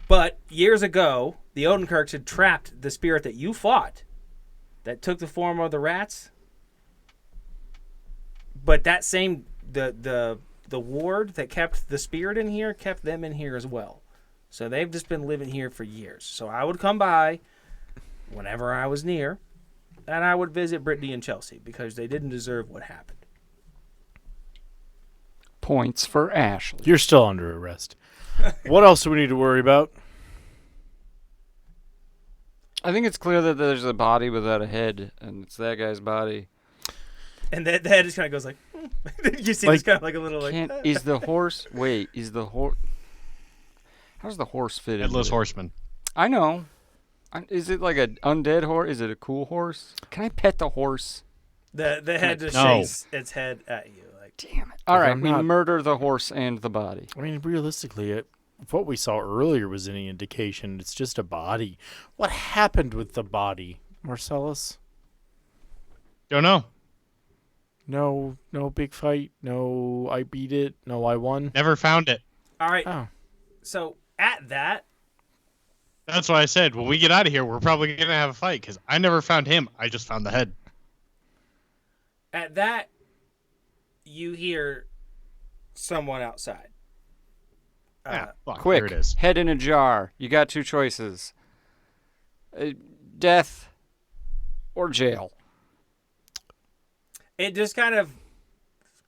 But years ago, the Odenkirks had trapped the spirit that you fought that took the form of the rats. But that same the ward that kept the spirit in here kept them in here as well. So they've just been living here for years. So I would come by whenever I was near, and I would visit Brittany and Chelsea because they didn't deserve what happened. Points for Ashley. You're still under arrest. What else do we need to worry about? I think it's clear that there's a body without a head, and it's that guy's body. And the head just kind of goes like, you see, Like- it's kind of like a little like. Can't is the horse? Wait, is the horse? How does the horse fit in? Headless horseman. I know. Is it like an undead horse? Is it a cool horse? Can I pet the horse? The head just No. shakes its head at you like. Damn it! All right, I'm we not- murder the horse and the body. I mean, realistically, if what we saw earlier was any indication, it's just a body. What happened with the body, Marcellus? Don't know. No big fight. No, I beat it. No, I won. Never found it. All right. Oh, So at that, That's why I said when we get out of here, we're probably gonna have a fight because I never found him. I just found the head. At that, you hear someone outside. Fuck, Quick, There it is. head in a jar. You got two choices: death or jail. It just kind of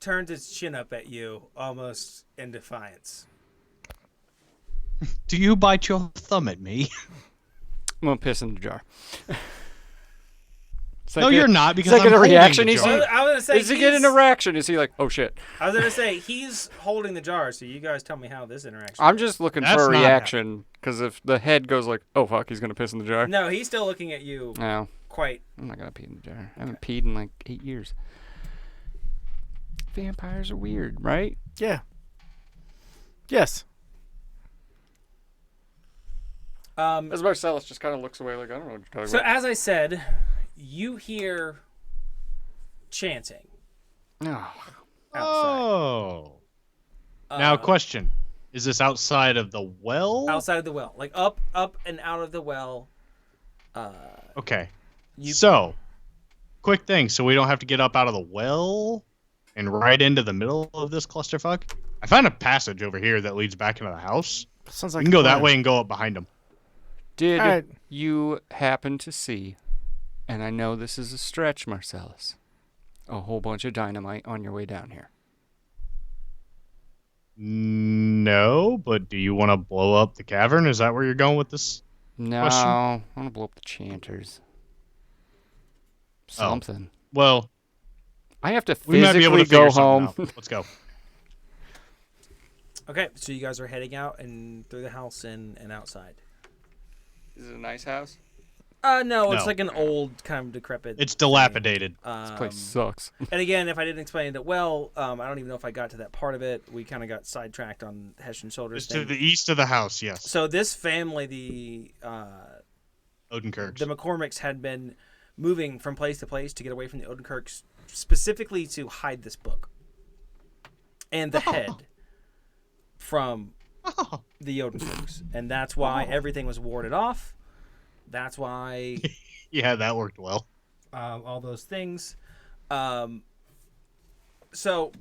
turns its chin up at you, almost in defiance. Do you bite your thumb at me? I'm gonna piss in the jar. No, you're not because that I'm get a holding reaction? the Is jar. he- I was gonna say, Is he getting a reaction? Is he like, oh shit? I was gonna say he's holding the jar, so you guys tell me how this interaction. I'm just looking That's for a not reaction because if the head goes like, oh fuck, he's gonna piss in the jar. No, he's still looking at you No, quite. I'm not gonna pee in the jar. I haven't peed in like 8 years. Vampires are weird, right? yeah. Yes. As Marcellus just kind of looks away like, I don't know what you're talking So about. as I said, you hear chanting Oh, outside. Oh. Now, question: is this outside of the well? Outside of the well, like up and out of the well. Okay. You So, quick thing, so we don't have to get up out of the well and right into the middle of this clusterfuck. I found a passage over here that leads back into the house. Sounds We like can a go that plan. way and go up behind him. did Alright. you happen to see, and I know this is a stretch, Marcellus, a whole bunch of dynamite on your way down here? No, but do you want to blow up the cavern? Is that where you're going with this? No, Question? I want to blow up the chanters. Something. Well, I have to we might be able physically to figure go something home. out. Let's go. Okay, so you guys are heading out and through the house and outside. Is it a nice house? No, it's No. like an old kind of decrepit. It's dilapidated. This place sucks. And again, if I didn't explain it well, I don't even know if I got to that part of it. We kind of got sidetracked on Hessian Shoulders It's to thing. the east of the house, yes. So this family, Odenkirks. the McCormicks had been moving from place to place to get away from the Odenkirks, specifically to hide this book and the head from the Odenkirks. And that's why everything was warded off. That's why Yeah, that worked well. all those things. So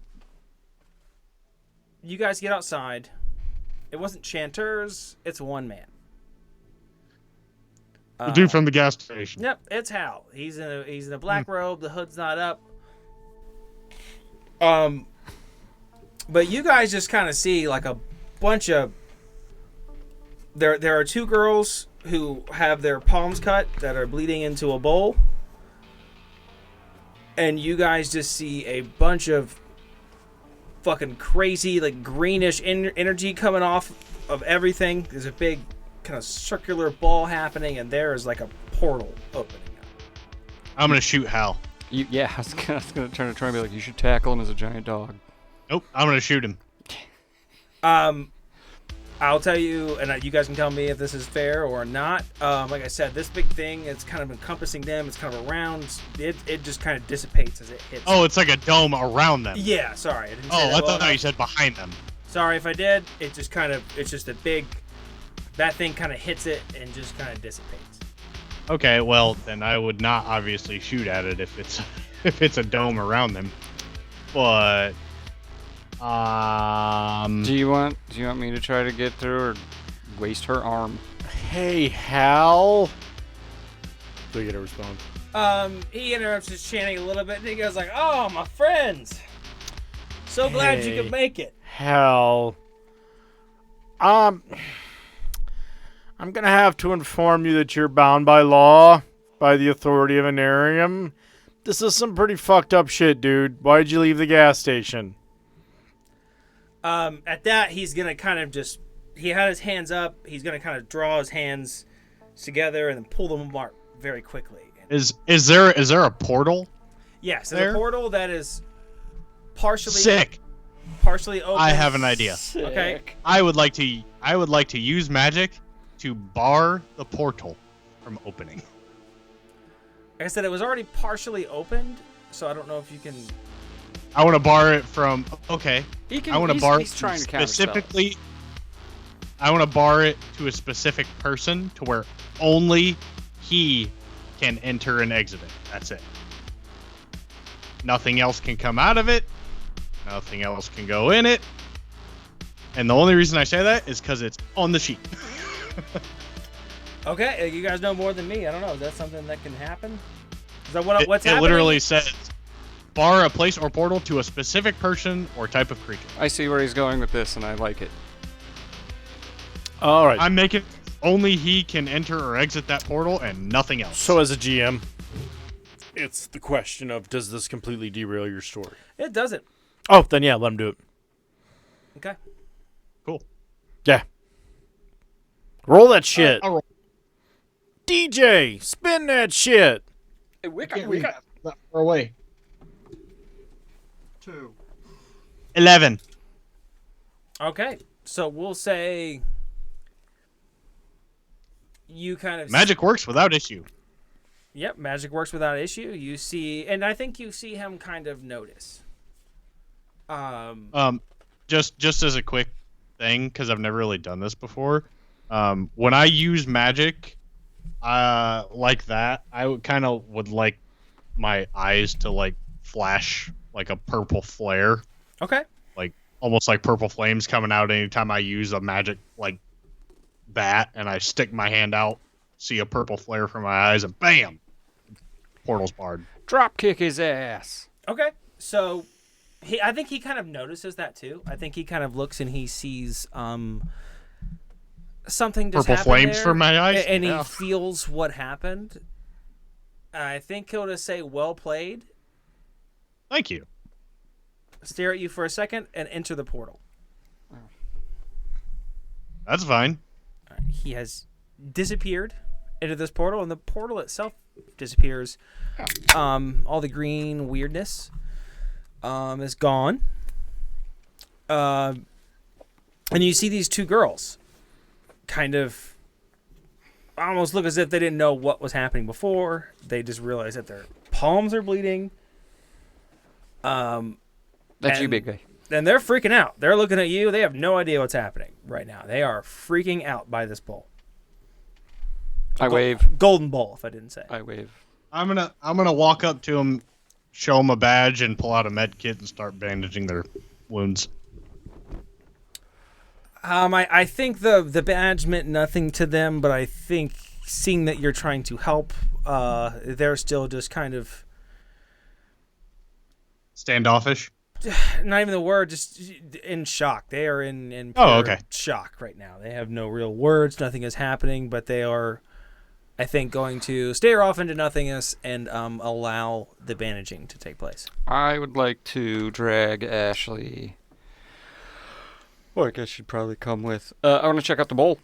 you guys get outside. It wasn't Chanters. It's one man. The dude from the gas station. Yep, it's Hal. He's in a black robe. The hood's not up. But you guys just kind of see like a bunch of. There are two girls who have their palms cut that are bleeding into a bowl, and you guys just see a bunch of fucking crazy like greenish energy coming off of everything. There's a big kind of circular ball happening, and there is like a portal opening up. I'm gonna shoot Hal. Yeah, I was gonna turn to Troy and be like, you should tackle him as a giant dog. Nope, I'm gonna shoot him. I'll tell you, and you guys can tell me if this is fair or not. Like I said, this big thing, it's kind of encompassing them. It's kind of around. It just kind of dissipates as it hits. Oh, it's like a dome around them. Yeah, sorry. I didn't say Oh, that I well thought you enough. said behind them. Sorry if I did. It just kind of, it's just a big, that thing kind of hits it and just kind of dissipates. Okay, well then I would not obviously shoot at it if it's if it's a dome around them. But Do you want me to try to get through or waste her arm? Hey, Hal. Do you get a response? He interrupts his chanting a little bit, and he goes like, "Oh, my friends, so glad you Hey. could make it." Hal. I'm gonna have to inform you that you're bound by law, by the authority of Anarium. This is some pretty fucked up shit, dude. Why'd you leave the gas station? At that, he's gonna kind of just, he had his hands up. He's gonna kind of draw his hands together and then pull them apart very quickly. is there a portal? Yes, there's There? a portal that is partially Sick. partially open. I have an idea. Okay. I would like to use magic to bar the portal from opening. Like I said, it was already partially opened, so I don't know if you can. I want to bar it from. Okay. He can. I want to he's, bar he's it trying to counterspell it. specifically. I want to bar it to a specific person to where only he can enter and exit it. That's it. Nothing else can come out of it. Nothing else can go in it. And the only reason I say that is because it's on the sheet. Okay, you guys know more than me. I don't know. Is that something that can happen? Is that what's it happening? literally says bar a place or portal to a specific person or type of creature. I see where he's going with this, and I like it. All right. I'm making only he can enter or exit that portal and nothing else. So as a GM, it's the question of, does this completely derail your story? It doesn't. Oh, then yeah, let him do it. Okay. Cool. Yeah. Roll that shit. I'll roll. DJ, spin that shit. Hey, Wick, Can't read that far away. 11. Okay. So we'll say you kind of Magic works without issue. Yep, magic works without issue. You see, and I think you see him kind of notice. Just as a quick thing, because I've never really done this before. When I use magic, like that, I would like my eyes to like flash like a purple flare, Okay. like almost like purple flames coming out anytime I use a magic like that, and I stick my hand out, see a purple flare from my eyes, and bam, portal's barred. drop kick his ass. Okay. So I think he kind of notices that too. I think he kind of looks and he sees something just Purple happened flames there, from my eyes? and Yeah. he feels what happened. I think he'll just say, "Well played." Thank you. Stare at you for a second and enter the portal. That's fine. He has disappeared into this portal, and the portal itself disappears. All the green weirdness is gone. And you see these two girls kind of almost look as if they didn't know what was happening before. They just realize that their palms are bleeding. That's you, and- big guy. And they're freaking out. They're looking at you. They have no idea what's happening right now. They are freaking out by this bowl. I wave. Golden bowl, if I didn't say. I wave. I'm gonna walk up to him, show him a badge, and pull out a med kit and start bandaging their wounds. I think the badge meant nothing to them, but I think seeing that you're trying to help, they're still just kind of Standoffish. not even the word, just in shock. They are in Oh, pure okay. shock right now. They have no real words. Nothing is happening, but they are, I think, going to stare off into nothingness and allow the bandaging to take place. I would like to drag Ashley. Well, I guess she'd probably come with. I want to check out the bowl.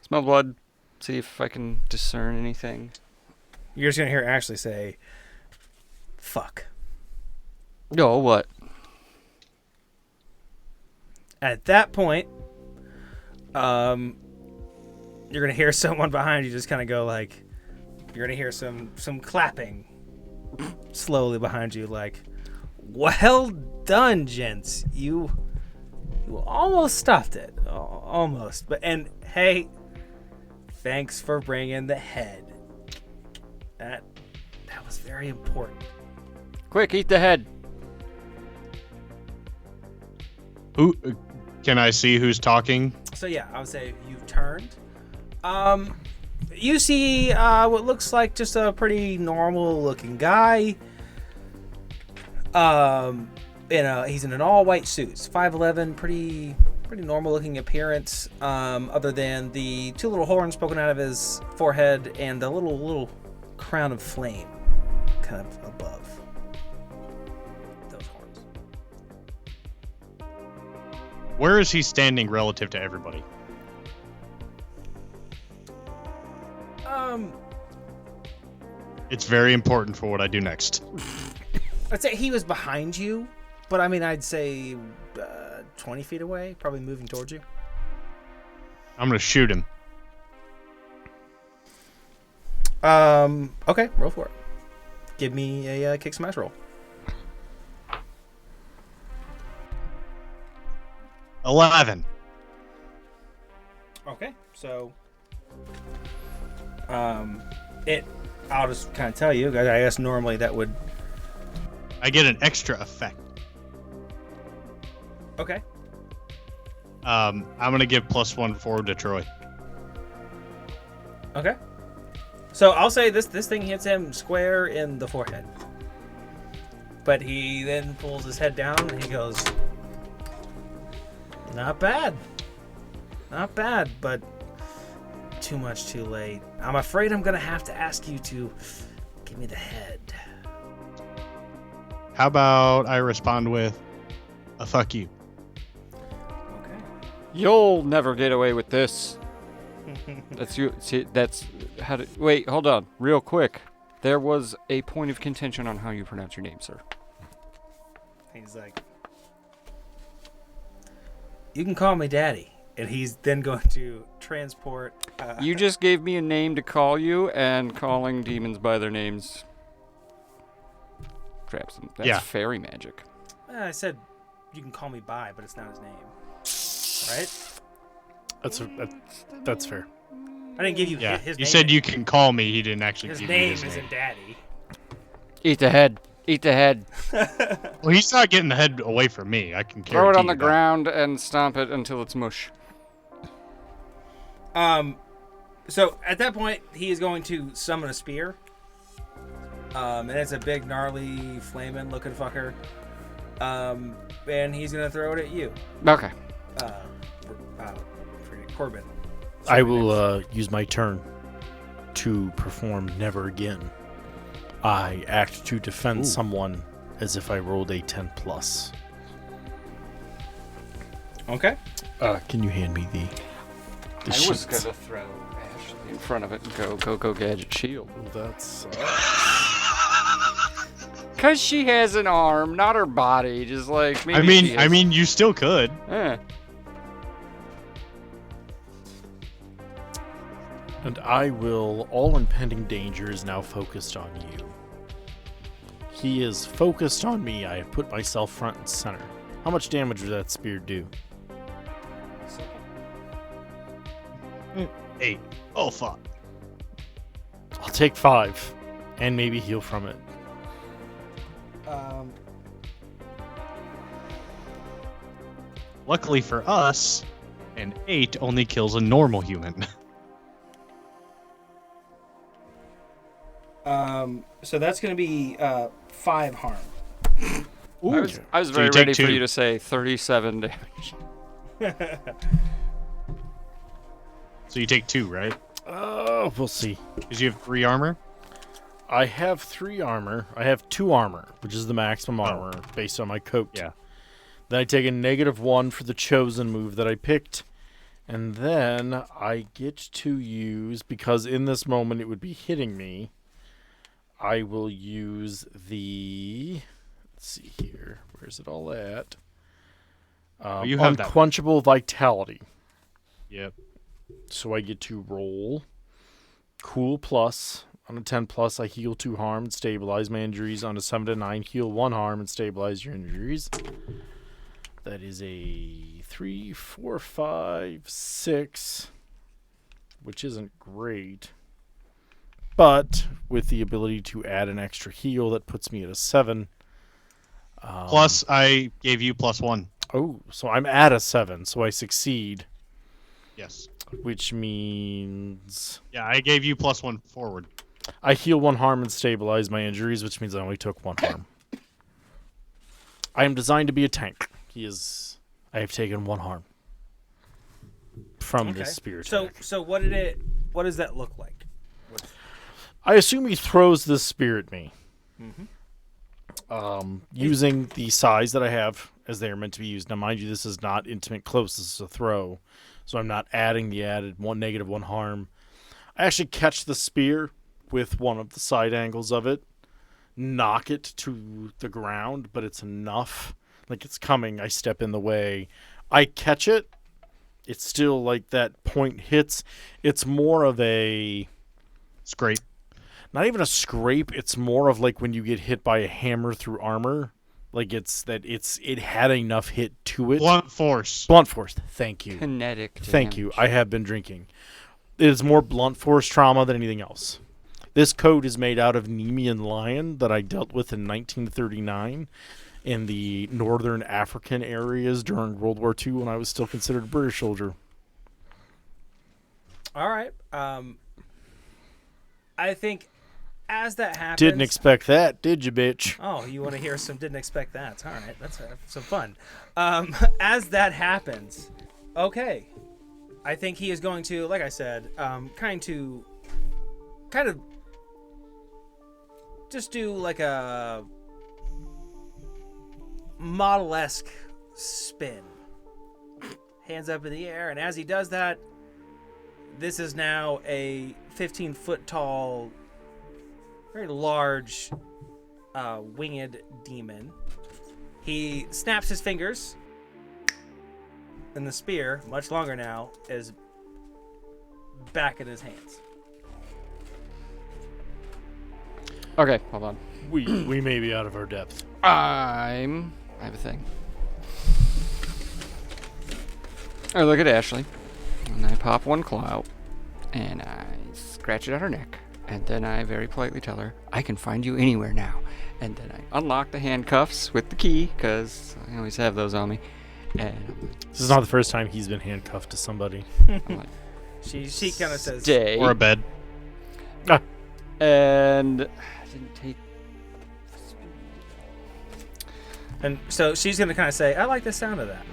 Smell blood. See if I can discern anything. You're just gonna hear Ashley say, "Fuck." No, what? At that point, you're gonna hear someone behind you just kind of go like, you're gonna hear some clapping slowly behind you, like, "Well done, gents. You almost stopped it, almost." But and hey, thanks for bringing the head. That was very important. Quick, eat the head. Who? Can I see who's talking? So yeah, I would say you've turned. You see what looks like just a pretty normal looking guy. He's in an all white suit. It's 5'11", pretty normal looking appearance. Other than the two little horns poking out of his forehead and the little crown of flame, kind of above those horns. Where is he standing relative to everybody? It's very important for what I do next. I'd say he was behind you, but I mean, I'd say 20 feet away, probably moving towards you. I'm gonna shoot him. Okay, roll for it. Give me a kick smash roll. 11. Okay, so I'll just kind of tell you, I guess normally that would. I get an extra effect. Okay. I'm gonna give +1 forward to Troy. Okay. So I'll say this thing hits him square in the forehead. But he then pulls his head down and he goes, "Not bad. Not bad, but too much too late. I'm afraid I'm going to have to ask you to give me the head." How about I respond with a fuck you? Okay. You'll never get away with this. That's you. See, that's how to. Wait, hold on, real quick. There was a point of contention on how you pronounce your name, sir. He's like, "You can call me Daddy." And he's then going to transport. You just gave me a name to call you, and calling demons by their names traps them. That's Yeah. fairy magic. I said, "You can call me By," but it's not his name. Right? That's fair. I didn't give you Yeah. his You name. said you can call me. He didn't actually His give name you his isn't name. Daddy. Eat the head. Eat the head. Well, he's not getting the head away from me. I can Throw it on guarantee the you that. ground and stomp it until it's mush. So at that point, he is going to summon a spear. And it's a big, gnarly, flaming looking fucker. And he's gonna throw it at you. Okay. Forget Corbin. I will use my turn to perform Never Again. I act to defend someone as if I rolled a 10+. Okay. Can you hand me the I was sheets? gonna throw Ashley in front of it and go gadget shield. That's Cause she has an arm, not her body. Just like maybe. she I has- mean, you still could. Eh. And I will. All impending danger is now focused on you. He is focused on me. I have put myself front and center. How much damage would that spear do? 8. Oh, fuck. I'll take 5. And maybe heal from it. Luckily for us, an 8 only kills a normal human. So that's going to be 5 harm. I was So very you take ready for 2. you to say 37 damage. So you take 2, right? We'll see. Because you have 3 armor? I have 3 armor. I have 2 armor, which is the maximum armor based on my coat. Yeah. Then I take a -1 for the chosen move that I picked. And then I get to use, because in this moment it would be hitting me, I will use the... Let's see here. Where's it all at? You have that. Unquenchable Vitality. Yep. So I get to roll Cool Plus. On a 10 plus, I heal 2 harm and stabilize my injuries. On a 7 to 9, heal 1 harm and stabilize your injuries. That is a 3, 4, 5, 6, which isn't great. But with the ability to add an extra heal, that puts me at a 7. Plus, I gave you +1. Oh, so I'm at a 7, so I succeed, Yes. which means Yeah, I gave you +1 forward. I heal 1 harm and stabilize my injuries, which means I only took 1 harm. I am designed to be a tank. I have taken 1 harm from this spear attack. So what does that look like? I assume he throws this spear at me. Using the size that I have as they are meant to be used. Now, mind you, this is not intimate close. This is a throw. So I'm not adding the added -1 harm. I actually catch the spear with one of the side angles of it, knock it to the ground, but it's enough. Like it's coming, I step in the way. I catch it. It's still like that point hits. It's more of a... Scrape. Not even a scrape. It's more of like when you get hit by a hammer through armor. Like it had enough hit to it. Blunt force. Blunt force. Thank you. Kinetic Thank you. damage. I have been drinking. It is more blunt force trauma than anything else. This coat is made out of Nemean lion that I dealt with in 1939 in the northern African areas during World War II when I was still considered a British soldier. All right. I think as that happens... Didn't expect that, did you, bitch? Oh, you want to hear some didn't expect that. All right, let's have some fun. As that happens, okay, I think he is going to, like I said, kind of just do like a model-esque spin. Hands up in the air, and as he does that, this is now a 15-foot tall, very large, winged demon. He snaps his fingers, and the spear, much longer now, is back in his hands. Okay, hold on. We may be out of our depth. I have a thing. I look at Ashley, and I pop 1 claw out, and I scratch it on her neck, and then I very politely tell her, I can find you anywhere now. And then I unlock the handcuffs with the key, because I always have those on me. And This is not the first time he's been handcuffed to somebody. I'm like, She kind of says, stay. Or a bed. And I didn't take... and so she's going to kind of say, I like the sound of that.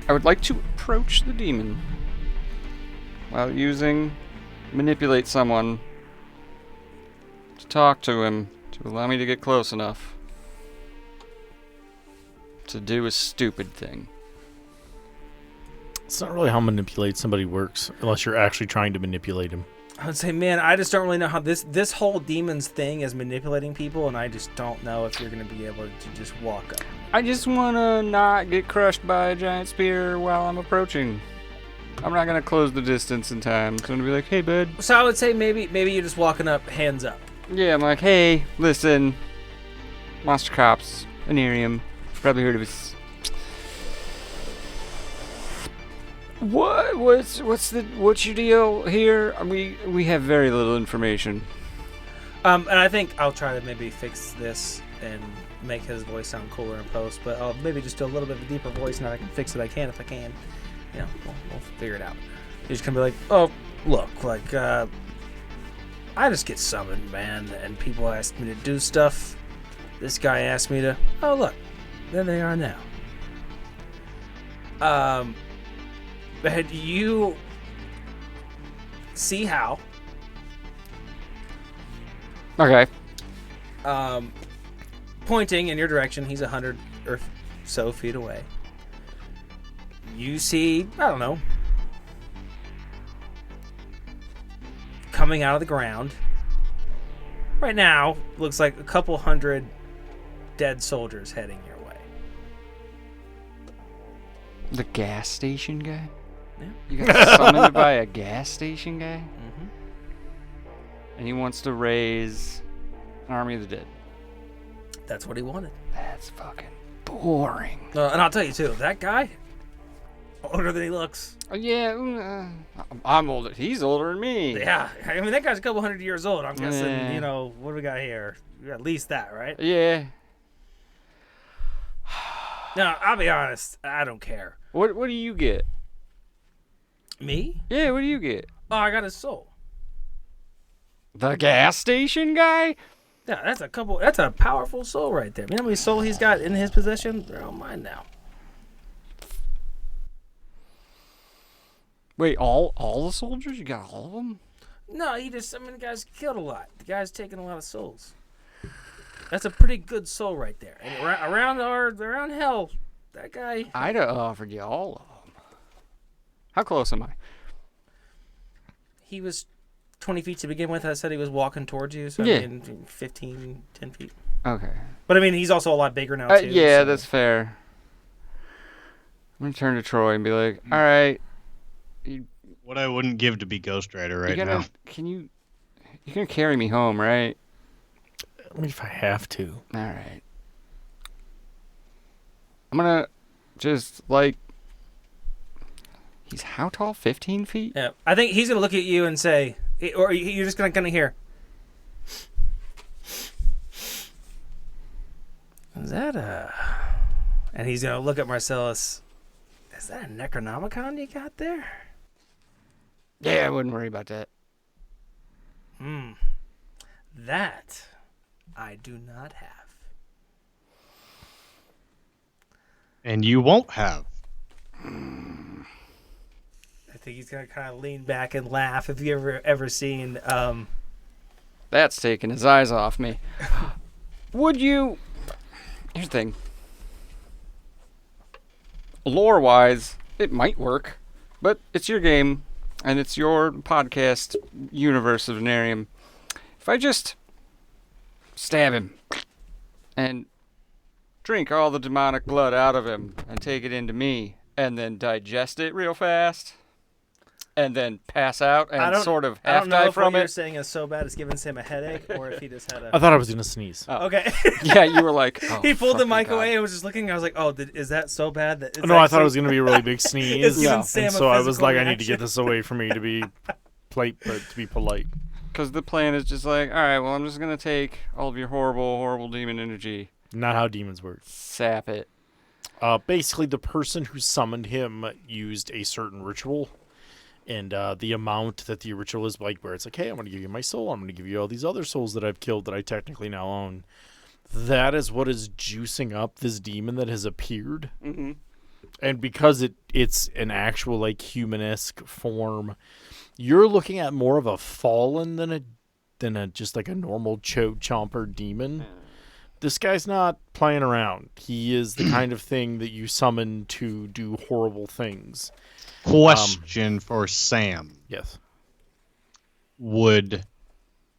I would like to approach the demon while using manipulate someone to talk to him to allow me to get close enough to do a stupid thing. It's not really how manipulate somebody works, unless you're actually trying to manipulate him. I would say, man, I just don't really know how this whole demons thing is manipulating people, and I just don't know if you're going to be able to just walk up. I just want to not get crushed by a giant spear while I'm approaching. I'm not going to close the distance in time. It's going to be like, hey, bud. So I would say maybe you're just walking up, hands up. Yeah, I'm like, hey, listen. Monster Cops, Anarium. Probably heard of us. What's your deal here? We have very little information. And I think I'll try to maybe fix this and make his voice sound cooler in post, but I'll maybe just do a little bit of a deeper voice, and I can fix it. I can if I can. You know, we'll figure it out. He's just gonna be like, oh, look, like, I just get summoned, man, and people ask me to do stuff. This guy asked me to. Oh, look, there they are now. But you see how? Okay. Pointing in your direction, he's 100 or so feet away. You see, I don't know, coming out of the ground. Right now, looks like a couple hundred dead soldiers heading your way. The gas station guy? Yeah. You got summoned by a gas station guy? Mm-hmm. And he wants to raise an army of the dead. That's what he wanted. That's fucking boring. And I'll tell you, too, that guy, older than he looks. Yeah, I'm older. He's older than me. Yeah, I mean, that guy's a couple hundred years old. I'm guessing, Yeah. you know, what do we got here? At least that, right? Yeah. No, I'll be honest. I don't care. What do you get? Me? Yeah, what do you get? Oh, I got his soul. The gas station guy? Yeah, that's a powerful soul right there. You know how many soul he's got in his possession? They're all mine now. Wait, all the soldiers? You got all of them? No, the guy's killed a lot. The guy's taken a lot of souls. That's a pretty good soul right there. And around hell, that guy. I'd have offered you all of them. How close am I? He was 20 feet to begin with. I said he was walking towards you, so Yeah. I mean 15, 10 feet. Okay. But I mean, he's also a lot bigger now, too. Yeah, so. that's fair. I'm gonna turn to Troy and be like, all right, What I wouldn't give to be Ghost Rider right you're now. gonna carry me home, right? I mean, if I have to. All right. I'm gonna just like. He's how tall? 15 feet? Yeah, I think he's gonna look at you and say, or you're just gonna kind of hear. Is that a? And he's gonna look at Marcellus. Is that a Necronomicon you got there? Yeah, I wouldn't worry about that. That I do not have. And you won't have. I think he's gonna kind of lean back and laugh. If you ever seen That's taking his eyes off me. Would you? Here's the thing. Lore-wise, it might work, but it's your game, and it's your podcast universe of Venarium. If I just stab him and drink all the demonic blood out of him and take it into me, and then digest it real fast, and then pass out and sort of I don't know half-die if from what you're it. saying is so bad it's giving Sam a headache, or if he just had I a. thought I was going to sneeze. Okay. Yeah, you were like, oh, He pulled the fucking mic God. away and was just looking. I was like, "Oh, is that so bad that?" It's No, I thought actually- it was going to be a really big sneeze. It's giving and Sam a so I was physical like, I need to reaction. get this away from me to be polite. Because the plan is just like, all right, well, I'm just going to take all of your horrible, horrible demon energy, Not how demons work. sap it. Basically, the person who summoned him used a certain ritual, and the amount that the ritual is like, where it's like, hey, I'm going to give you my soul, I'm going to give you all these other souls that I've killed that I technically now own. That is what is juicing up this demon that has appeared. Mm-hmm. And because it's an actual like humanesque form, you're looking at more of a fallen than a just like a normal chomper demon. This guy's not playing around. He is the kind of thing that you summon to do horrible things. Question for Sam. Yes. would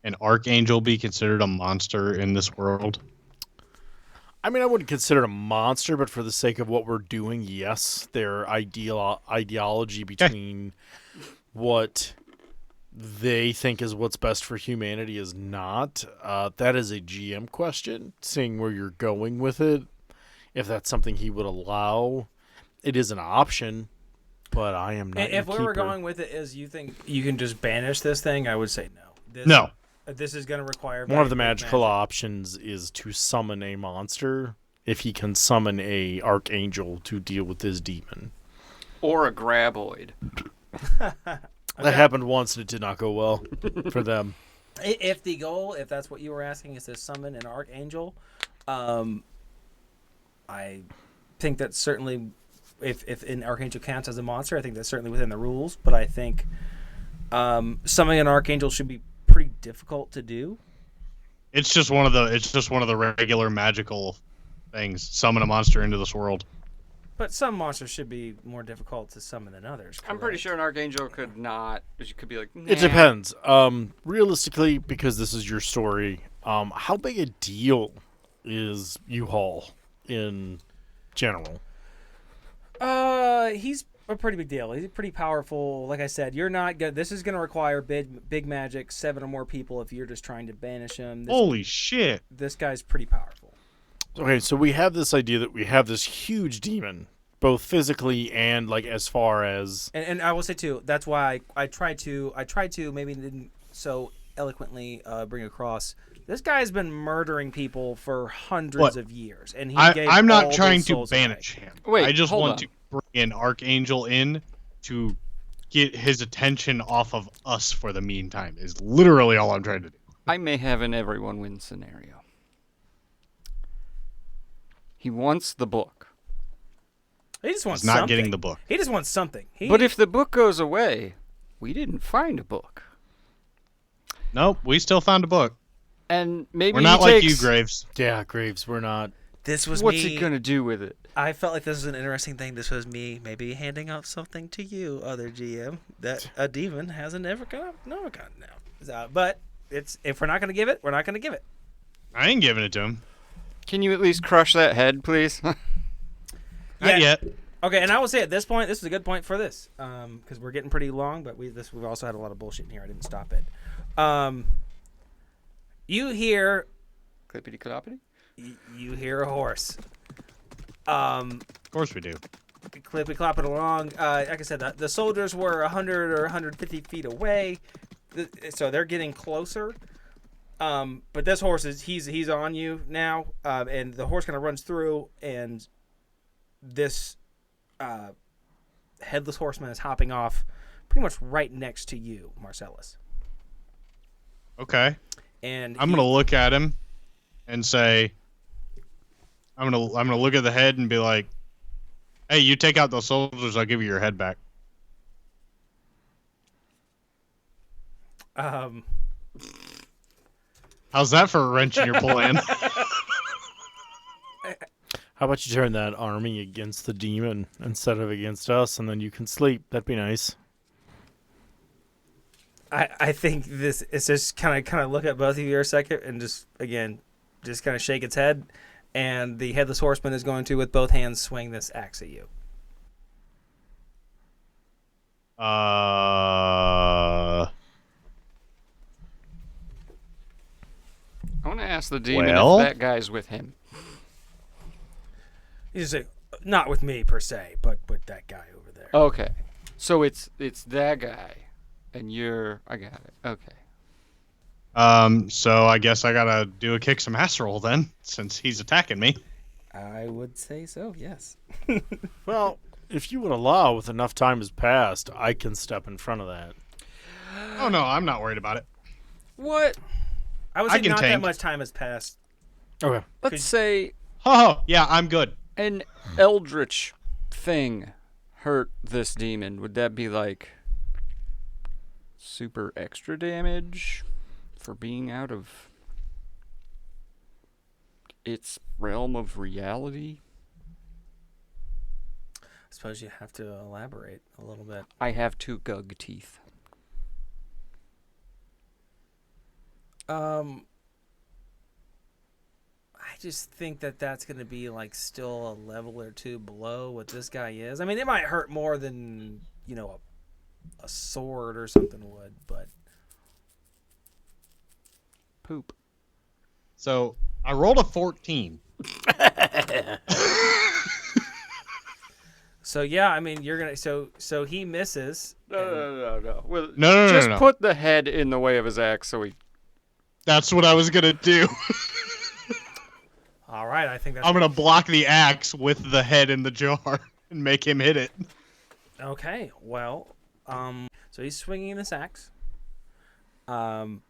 an archangel be considered a monster in this world? I mean, I wouldn't consider it a monster, but for the sake of what we're doing, yes, their ideology between what they think is what's best for humanity is not. That is a GM question, seeing where you're going with it. If that's something he would allow, it is an option, but I am not. If where we're going with it is you think you can just banish this thing, I would say no. No. This is going to require One of the very big magical magic. options is to summon a monster if he can summon a archangel to deal with his demon. Or a graboid. That happened once and it did not go well for them. If the goal, if that's what you were asking, is to summon an archangel, I think that certainly, if an archangel counts as a monster, I think that's certainly within the rules. But I think summoning an archangel should be pretty difficult to do. It's just one of the regular magical things. Summon a monster into this world. But some monsters should be more difficult to summon than others. I'm pretty correct? sure an archangel could not. You could be like, nah. It depends. Realistically, because this is your story, how big a deal is U-Haul in general? He's a pretty big deal. He's pretty powerful. Like I said, you're not good. This is going to require big magic, 7 or more people if you're just trying to banish him. Holy shit. This guy's pretty powerful. Okay, so we have this idea that we have this huge demon, both physically and like as far as And I will say too, that's why I tried to maybe didn't so eloquently bring across. This guy's been murdering people for hundreds of years, and he gave I'm all not those trying to souls away. banish him. Wait, I just hold want on. to bring an archangel in to get his attention off of us for the meantime. Is literally all I'm trying to do. I may have an everyone wins scenario. He wants the book. He just wants He's not something. getting the book. He just wants something. But if the book goes away, we didn't find a book. Nope, we still found a book. And maybe We're not he like you, takes, Graves. yeah, Graves. We're not. this was What's me. he gonna do with it? I felt like this was an interesting thing. This was me maybe handing out something to you, other GM, that a demon hasn't ever gotten now. But it's if we're not going to give it, we're not going to give it. I ain't giving it to him. Can you at least crush that head, please? Not Yeah. yet. Okay, and I will say at this point, this is a good point for this, because we're getting pretty long. But we've also had a lot of bullshit in here. I didn't stop it. You hear Clippity cloppity. you hear a horse. Of course we do. Clippy clopping along. Like I said, the soldiers were 100 or 150 feet away, so they're getting closer. But this horse he's on you now, and the horse kind of runs through, and this headless horseman is hopping off, pretty much right next to you, Marcellus. Okay. And I'm gonna look at him and say, I'm gonna look at the head and be like, "Hey, you take out those soldiers, I'll give you your head back." How's that for a wrench in your plan? How about you turn that army against the demon instead of against us, and then you can sleep? That'd be nice. I think this is just kind of look at both of you for a second and just kind of shake its head, and the headless horseman is going to with both hands swing this axe at you. I want to ask the demon Well? if that guy's with him. You just say, not with me per se, but with that guy over there. Okay, so it's that guy, and I got it. Okay. So I guess I gotta do a kick some ass roll then, since he's attacking me. I would say so, yes. Well, if you would allow, with enough time has passed, I can step in front of that. Oh no, I'm not worried about it. What? I would I say can not that tank. much time has passed. Okay. Let's say Oh yeah, I'm good. an eldritch thing hurt this demon. Would that be like super extra damage for being out of its realm of reality? I suppose you have to elaborate a little bit. I have 2 gug teeth. I just think that that's going to be like still a level or two below what this guy is. I mean, it might hurt more than, a sword or something would, but Poop. So I rolled a 14. so yeah, I mean, you're going to so he misses. No. Well, No. just put the head in the way of his axe so he. That's what I was gonna do. All right, I think that's I'm gonna block the axe with the head in the jar and make him hit it. okay. Well, so he's swinging this axe. And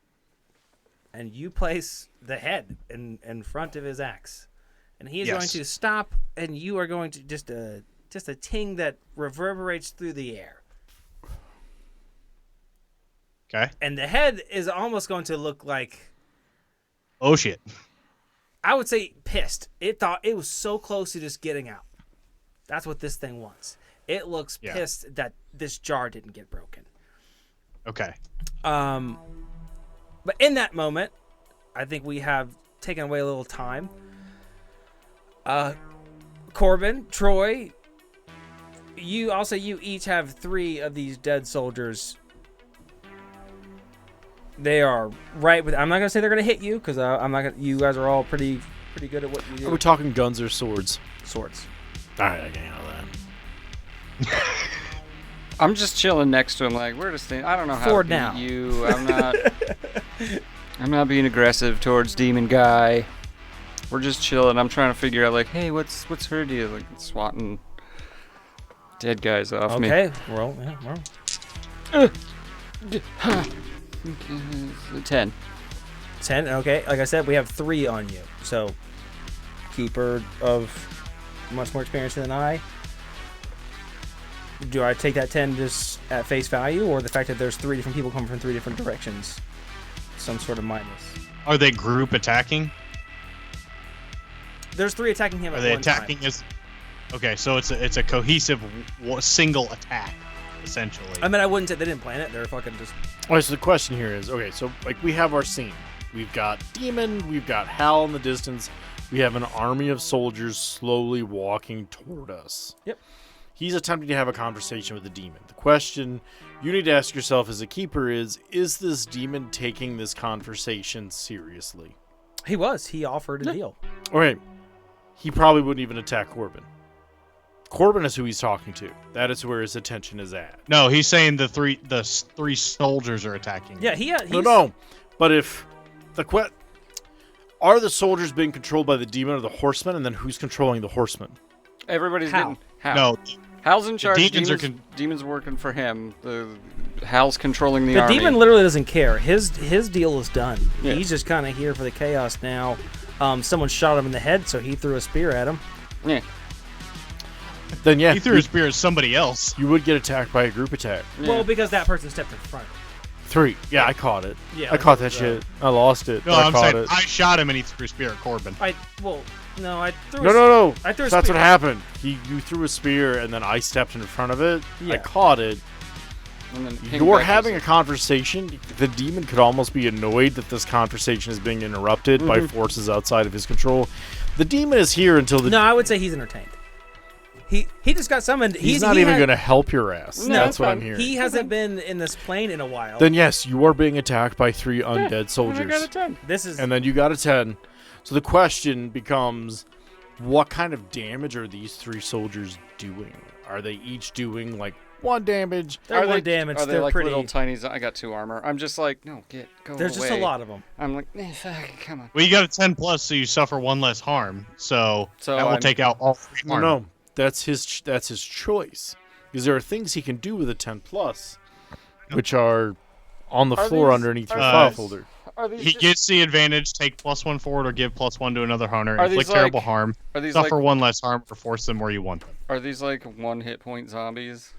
you place the head in front of his axe, and he is Yes. going to stop, and you are going to just a ting that reverberates through the air, Okay. and the head is almost going to look like, Oh shit. I would say, pissed. It thought it was so close to just getting out. That's what this thing wants. It looks Yeah. pissed that this jar didn't get broken. Okay. But in that moment, I think we have taken away a little time. Corbin, Troy, you each have 3 of these dead soldiers. They are right with. I'm not gonna say they're gonna hit you because I'm not gonna. You guys are all pretty good at what you do. Are we talking guns or swords? Swords. All right, I can handle that. I'm just chilling next to him, like, we're just. I don't know how For to now. beat you. I'm not. I'm not being aggressive towards Demon Guy. We're just chilling. I'm trying to figure out, like, hey, what's her deal? Like, swatting dead guys off me. Okay. Roll. Yeah, roll. 10. 10. Okay. Like I said, we have 3 on you. So, keeper of much more experience than I. Do I take that 10 just at face value, or the fact that there's 3 different people coming from 3 different directions? Some sort of minus. Are they group attacking? There's 3 attacking him Are at they one attacking time. as? Okay, so it's a cohesive single attack, essentially. I mean, I wouldn't say they didn't plan it. They're fucking just. All right, so the question here is, okay, so like we have our scene. We've got Demon, we've got Hal in the distance. We have an army of soldiers slowly walking toward us. Yep. He's attempting to have a conversation with the demon. The question you need to ask yourself as a keeper is this demon taking this conversation seriously? He was. He offered a deal. Okay, he probably wouldn't even attack Corbin. Corbin is who he's talking to. That is where his attention is at. No, he's saying the three soldiers are attacking. Yeah, No. But if are the soldiers being controlled by the demon or the horsemen, and then who's controlling the horsemen? Everybody's Hal. getting. Hal. No, Hal's in charge. demons Demons working for him. Hal's controlling the The army. demon literally doesn't care. His deal is done. Yeah. He's just kind of here for the chaos now. Someone shot him in the head, so he threw a spear at him. Yeah. Then yeah, he threw a spear at somebody else. you would get attacked by a group attack. Yeah. Well, because that person stepped in front. 3. Yeah, I caught it. Yeah, I caught it that was, shit. I lost it. No, but I I'm caught saying it. I shot him and he threw a spear at Corbin. I threw. No. I threw a That's spear. what happened. You threw a spear, and then I stepped in front of it. Yeah. I caught it. And then ping You're back having a his- conversation. The demon could almost be annoyed that this conversation is being interrupted by forces outside of his control. The demon is here until the. No, I would say he's entertained. He just got summoned. He's not even going to help your ass. No, That's what I'm fine. hearing. He hasn't been in this plane in a while. Then yes, you are being attacked by 3 undead And I soldiers. got a 10. This is And then you got a 10. So the question becomes, what kind of damage are these 3 soldiers doing? Are they each doing like 1 damage? they're one damage. Are they They're like pretty. little tiny? I got 2 armor. I'm just like, no, go There's away. just a lot of them. I'm like, fuck, come on. Well, you got a 10 plus, so you suffer 1 less harm. So So that will I'm- take out all 3 harm. No, that's his choice. Because there are things he can do with a 10 plus, which are on the Are floor these- underneath your are file these- folder. Are these He just- gets the advantage, take +1 forward, or give +1 to another hunter, Are these inflict terrible like- harm, Are these suffer like 1 less harm, or force them where you want them. Are these like 1 hit point zombies?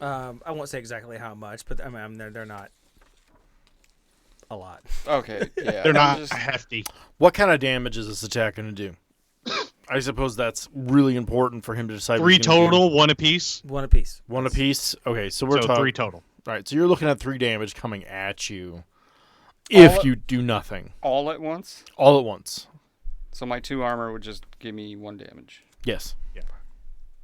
I won't say exactly how much, but I mean they're not a lot. Okay, yeah. They're I'm not just- hefty. What kind of damage is this attack going to do? I suppose that's really important for him to decide. what 3 he's gonna do. total, 1 apiece. One apiece. 1 apiece. Okay, so we're So talking. 3 total. All right, so you're looking at 3 damage coming at you. If you do nothing. All at once? All at once. So my 2 armor would just give me 1 damage. Yes.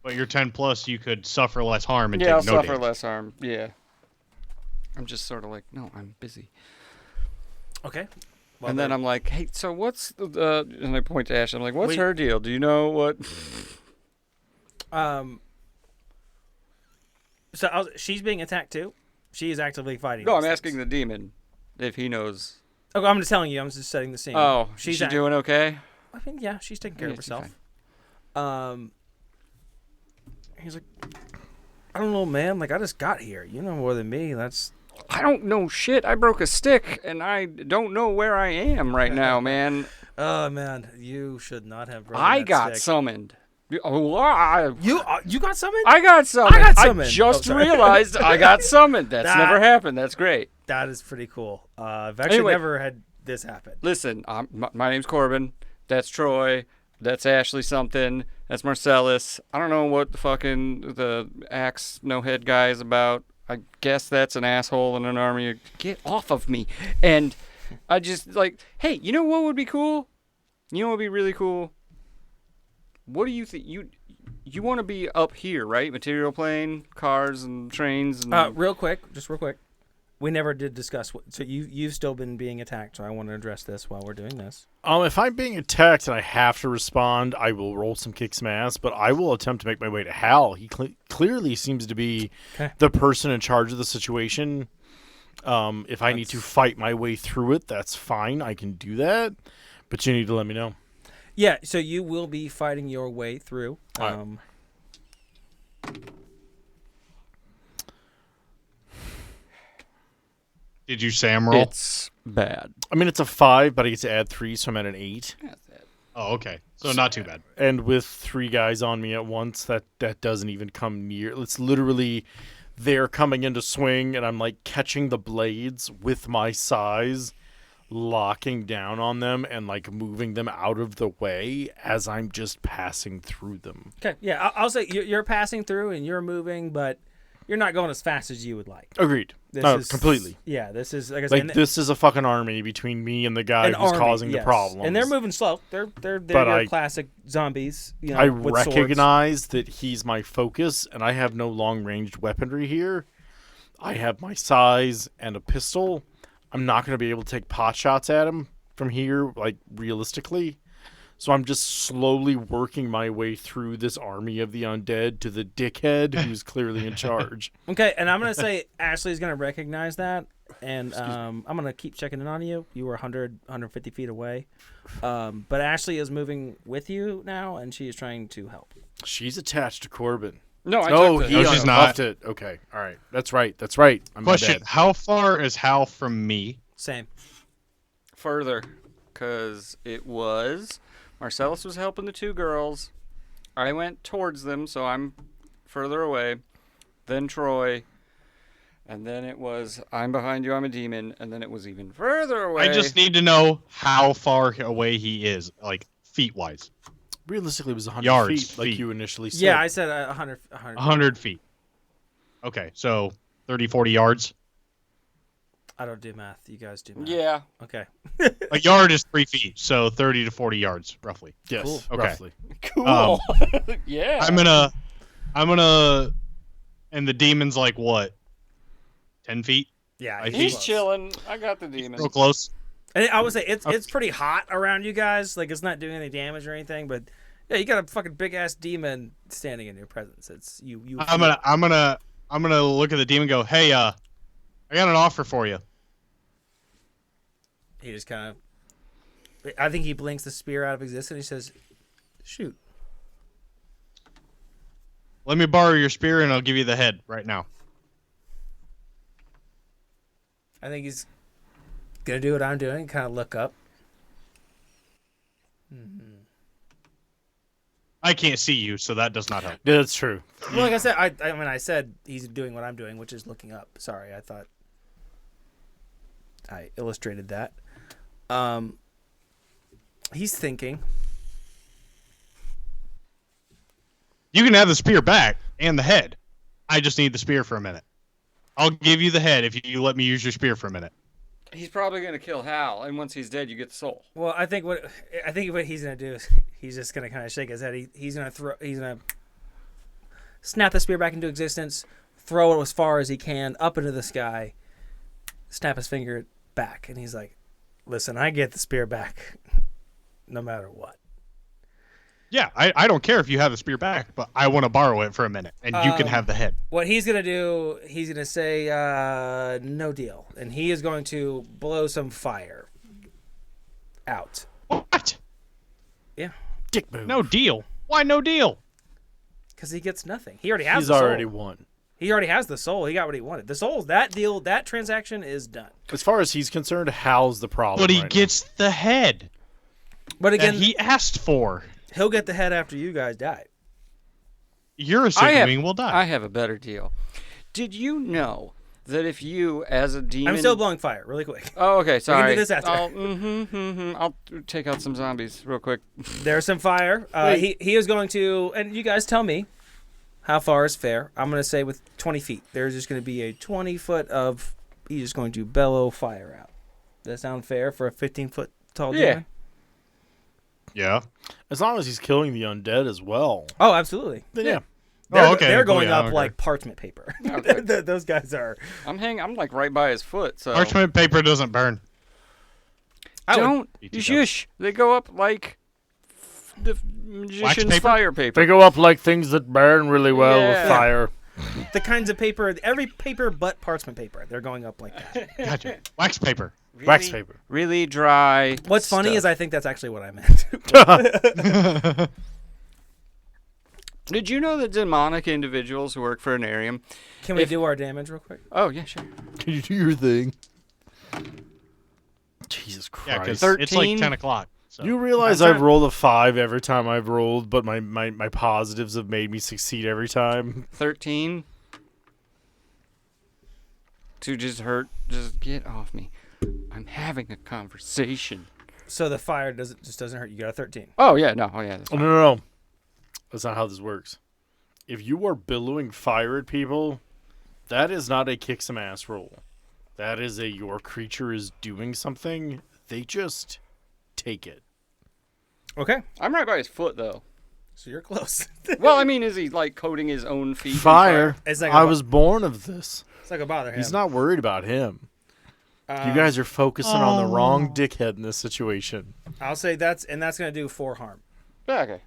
But your 10 plus, you could suffer less harm and Yeah, I'll take no suffer damage. less harm. Yeah. I'm just sort of like, no, I'm busy. Okay. And then I'm like, hey, so what's the... and I point to Ash. I'm like, what's Wait. her deal? Do you know what... She's being attacked too. She is actively fighting. No, I'm these asking things. the demon if he knows. Okay, I'm just telling you. I'm just setting the scene. Oh, she's is she doing okay? I mean, yeah, she's taking care Yeah, of she's herself. He's like, I don't know, man. Like, I just got here. You know more than me. That's. I don't know shit. I broke a stick, and I don't know where I am right now, man. Oh man, you should not have. broken I that got stick. summoned. Oh, I You got summoned? got summoned. I got summoned. just Oh, sorry. realized I got summoned. That's That- never happened. That's great. That is pretty cool. I've actually Anyway. never had this happen. Listen, my name's Corbin. That's Troy. That's Ashley something. That's Marcellus. I don't know what the axe no head guy is about. I guess that's an asshole in an army. Get off of me. And I just like, hey, you know what would be cool? You know what would be really cool? What do you think? You want to be up here, right? Material plane, cars and trains. And Real quick. We never did discuss what. So you've still been being attacked. So I want to address this while we're doing this. If I'm being attacked and I have to respond, I will roll kick some ass, but I will attempt to make my way to Hal. He clearly seems to be Okay. the person in charge of the situation. If I need to fight my way through it, that's fine. I can do that, but you need to let me know. Yeah. So you will be fighting your way through. All right. Did you Sam roll? it's bad. I mean, it's a 5, but I get to add 3, so I'm at an 8. Oh, okay. So not too bad. And with 3 guys on me at once, that doesn't even come near. It's literally they're coming into swing, and I'm like catching the blades with my size, locking down on them, and like moving them out of the way as I'm just passing through them. Okay. Yeah. I'll say you're passing through and you're moving, but you're not going as fast as you would like. Agreed. This No, is completely. Yeah. This is like I said. Like this is a fucking army between me and the guy an who's army, causing the yes. problem. And they're moving slow. They're But your I- classic zombies. You know, I with swords. recognize that he's my focus, and I have no long-ranged weaponry here. I have my size and a pistol. I'm not going to be able to take pot shots at him from here, like, realistically. So I'm just slowly working my way through this army of the undead to the dickhead who's clearly in charge. Okay, and I'm gonna say Ashley's gonna recognize that, and I'm gonna keep checking in on you. You were 150 feet away, but Ashley is moving with you now, and she is trying to help. She's attached to Corbin. No, I Oh, took he the, No, she's left not. it. Okay, all right. That's right. I'm Question: dead. how far is Hal from me? Same. further, because it was Marcellus was helping the 2 girls. I went towards them, so I'm further away. Then Troy, and then it was I'm behind you, I'm a demon, and then it was even further away. I just need to know how far away he is, like feet wise. Realistically, it was 100 Yards, feet, like feet. you initially said. Yeah, I said 100. 100 feet. Okay, so 30, 40 yards. I don't do math. You guys do math. Yeah. Okay. A yard is 3 feet, so 30 to 40 yards, roughly. Yes, Cool. Okay. roughly. Cool. Yeah. I'm gonna, and the demon's like what? 10 feet? Yeah. I He's close. chilling. I got the demon. Real close. And I would say it's pretty hot around you guys. Like it's not doing any damage or anything, but yeah, you got a fucking big ass demon standing in your presence. It's you. I'm gonna look at the demon and go, hey, I got an offer for you. He just kind of. I think he blinks the spear out of existence. He says, "Shoot." Let me borrow your spear and I'll give you the head right now. I think he's gonna do what I'm doing. Kind of look up. I can't see you, so that does not help. Yeah, that's true. Well, like I said, I said he's doing what I'm doing, which is looking up. Sorry, I thought I illustrated that. He's thinking. You can have the spear back and the head. I just need the spear for a minute. I'll give you the head if you let me use your spear for a minute. He's probably gonna kill Hal, and once he's dead, you get the soul. Well, I think what he's gonna do is he's just gonna kind of shake his head. He's gonna snap the spear back into existence, throw it as far as he can up into the sky, snap his finger back, and he's like, "Listen, I get the spear back, no matter what." Yeah, I don't care if you have the spear back, but I want to borrow it for a minute, and you can have the head. What he's gonna do, he's gonna say, "No deal," and he is going to blow some fire out. What? Yeah, Dick move. No deal. Why no deal? because he gets nothing. He already has. He's the soul. already won. He already has the soul. He got what he wanted. The soul, that deal, that transaction is done. As far as he's concerned, Hal's the problem. But he right gets the head But that again, he asked for. he'll get the head after you guys die. You're assuming we'll die. I have a better deal. Did you know that if you, as a demon... I'm still blowing fire, really quick. Oh, okay, sorry. do this after. I'll take out some zombies real quick. There's some fire. He is going to, and you guys tell me how far is fair. I'm going to say with 20 feet. There's just going to be a 20-foot of, he's just going to bellow fire out. Does that sound fair for a 15-foot tall Yeah. demon? Yeah. As long as he's killing the undead as well. Oh, absolutely. Then yeah. Okay, They're cool, going yeah, up okay. like parchment paper. Okay. Those guys are. I'm like right by his foot, so... Parchment paper doesn't burn. Don't BT shush. They go up like the magician's paper? fire paper. They go up like things that burn really well Yeah. with fire. The kinds of paper, every paper but parchment paper, they're going up like that. Gotcha. Wax paper. Wax paper. Really dry. What's funny stuff. is I think that's actually what I meant. Did you know that demonic individuals who work for Anarium... Can we do our damage real quick? Oh, yeah, sure. Can you do your thing? Jesus Christ. Yeah, because 13? it's like 10 o'clock. So. You realize I've rolled a 5 every time I've rolled, but my positives have made me succeed every time. 13. To just hurt. Just get off me. I'm having a conversation. So the fire doesn't hurt you. You got a 13. Oh, yeah, no. Oh, yeah. That's Oh, fine. no. That's not how this works. If you are billowing fire at people, that is not a kick some ass roll. That is your creature is doing something. They just take it. Okay. I'm right by his foot, though. So you're close. Well, I mean, is he, like, coating his own feet in Fire. It's like I was born of this. It's not gonna bother him. He's not worried about him. You guys are focusing on the wrong dickhead in this situation. I'll say that's gonna do 4 harm. Yeah, okay.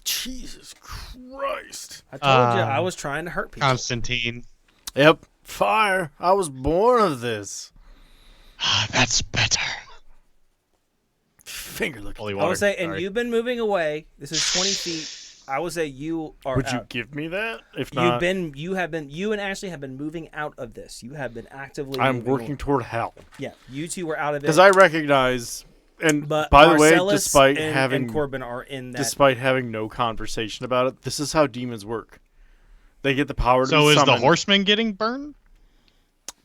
Jesus Christ. I told you I was trying to hurt people. Constantine. Yep. Fire. I was born of this. That's better. Finger looking. Holy I water. would say, and Sorry. you've been moving away. This is 20 feet. I would say you are Would you out. give me that? If not, You and Ashley have been moving out of this. You have been actively. I'm moving working away. toward hell. Yeah, you two were out of it. Because I recognize, and But by the way, Marcellus despite and having Corbin are in that. despite having no conversation about it, this is how demons work. They get the power to So be is the summoned. horseman getting burned?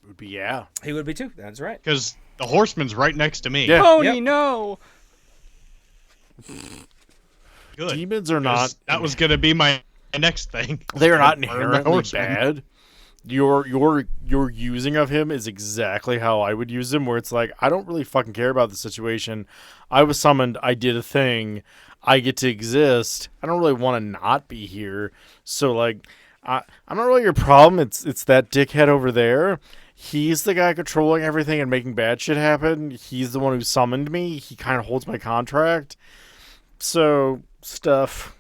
Would be yeah. He would be too. That's right. Because the horseman's right next to me. Yeah. Pony, Yep. no! Good. Demons are 'Cause not. That was going to be my next thing. They are not Burn the inherently horseman. bad. Your using of him is exactly how I would use him, where it's like I don't really fucking care about the situation. I was summoned. I did a thing. I get to exist. I don't really want to not be here. So like, I'm not really your problem. It's that dickhead over there. He's the guy controlling everything and making bad shit happen. He's the one who summoned me. He kind of holds my contract. So stuff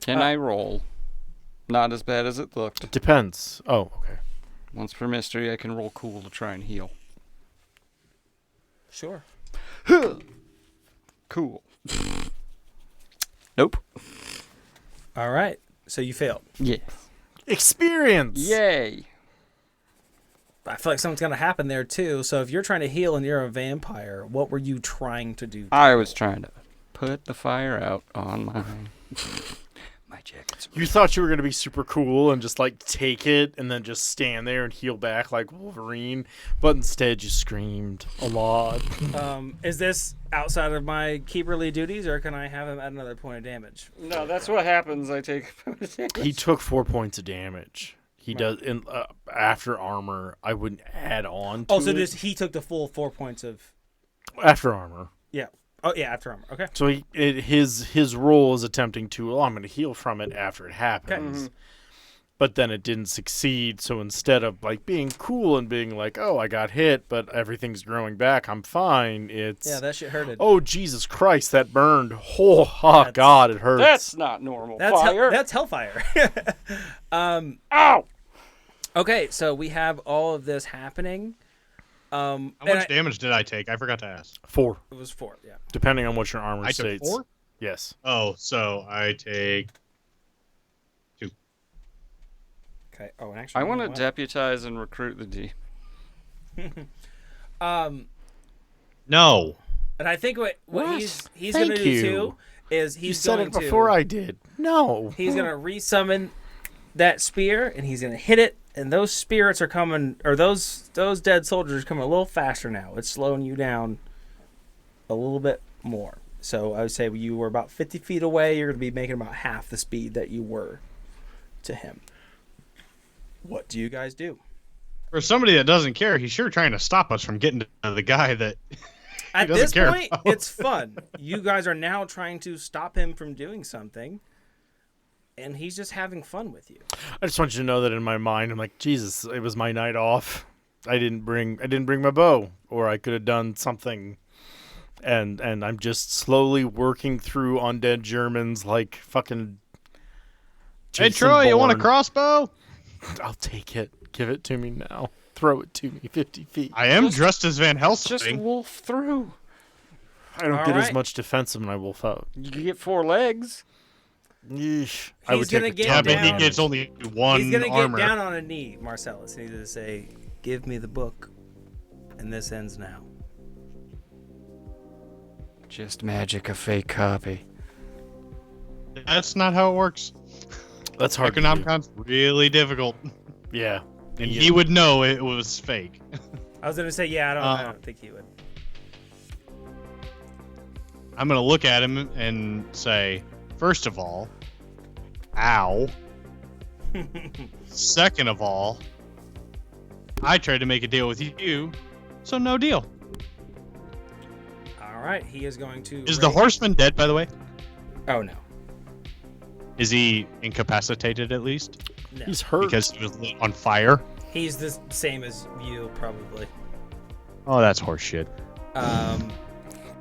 Can I roll? Not as bad as it looked. depends. Oh, okay. Once per mystery, I can roll cool to try and heal. Sure. Cool. Nope. All right. So you failed. Yes. Experience. Yay. I feel like something's gonna happen there too. So if you're trying to heal and you're a vampire, what were you trying to do? I was trying to put the fire out on my jackets. You thought you were going to be super cool and just like take it and then just stand there and heal back like Wolverine, but instead you screamed a lot. Is this outside of my keeperly duties, or can I have him at another point of damage? No, that's what happens. I take He took 4 points of damage. He Right. does in after armor. I wouldn't add on. To Oh, so it. this he took the full 4 points of. After armor. Yeah. Oh yeah, after armor. Okay. So his role is attempting to. Oh, I'm going to heal from it after it happens. But then it didn't succeed. So instead of like being cool and being like, "Oh, I got hit, but everything's growing back. I'm fine." It's Yeah, that shit hurted. oh Jesus Christ, that burned. Oh, That's- God, it hurts. That's not normal that's fire. that's hellfire. Ow! Okay, so we have all of this happening. How much damage did I take? I forgot to ask. 4, It was 4. Yeah. depending on what your armor I took states. 4? Yes. Oh, so I take 2. Okay. Oh, and actually, I you want know to what? deputize and recruit the D. No. And I think what What? he's Thank gonna do you. too is You he's said going it before to I did. No. he's gonna resummon that spear and he's gonna hit it, and those spirits are coming, or those dead soldiers are coming a little faster now. It's slowing you down a little bit more. So I would say you were about 50 feet away. You're gonna be making about half the speed that you were to him. What do you guys do? For somebody that doesn't care, he's sure trying to stop us from getting to the guy that. At doesn't this care point, about. it's fun. You guys are now trying to stop him from doing something, and he's just having fun with you. I just want you to know that in my mind, I'm like, Jesus, it was my night off. I didn't bring my bow, or I could have done something. And I'm just slowly working through undead Germans like fucking. Hey, Jason Troy, you want a Bourne. crossbow? I'll take it. Give it to me now. Throw it to me 50 feet. I am dressed as Van Just Helsing. wolf through. I don't All get as right. much defensive when I wolf out. You get 4 legs. Yeesh. I He's would gonna take a get Yeah, ton but of he down. gets only 1 He's gonna armor. get down on a knee, Marcellus, and he's gonna say, "Give me the book," and this ends now. Just magic, a fake copy. That's not how it works. That's hard to do. Economicon's really difficult, Yeah. and he would know it was fake. I was gonna say, yeah, I don't think he would. I'm gonna look at him and say, first of all, ow. Second of all, I tried to make a deal with you, so no deal. All right, he is going to. Is the horseman dead, by the way? Oh no, Is he incapacitated at least? no. He's hurt. Because he was lit on fire? He's the same as you, probably. Oh, that's horseshit. Um,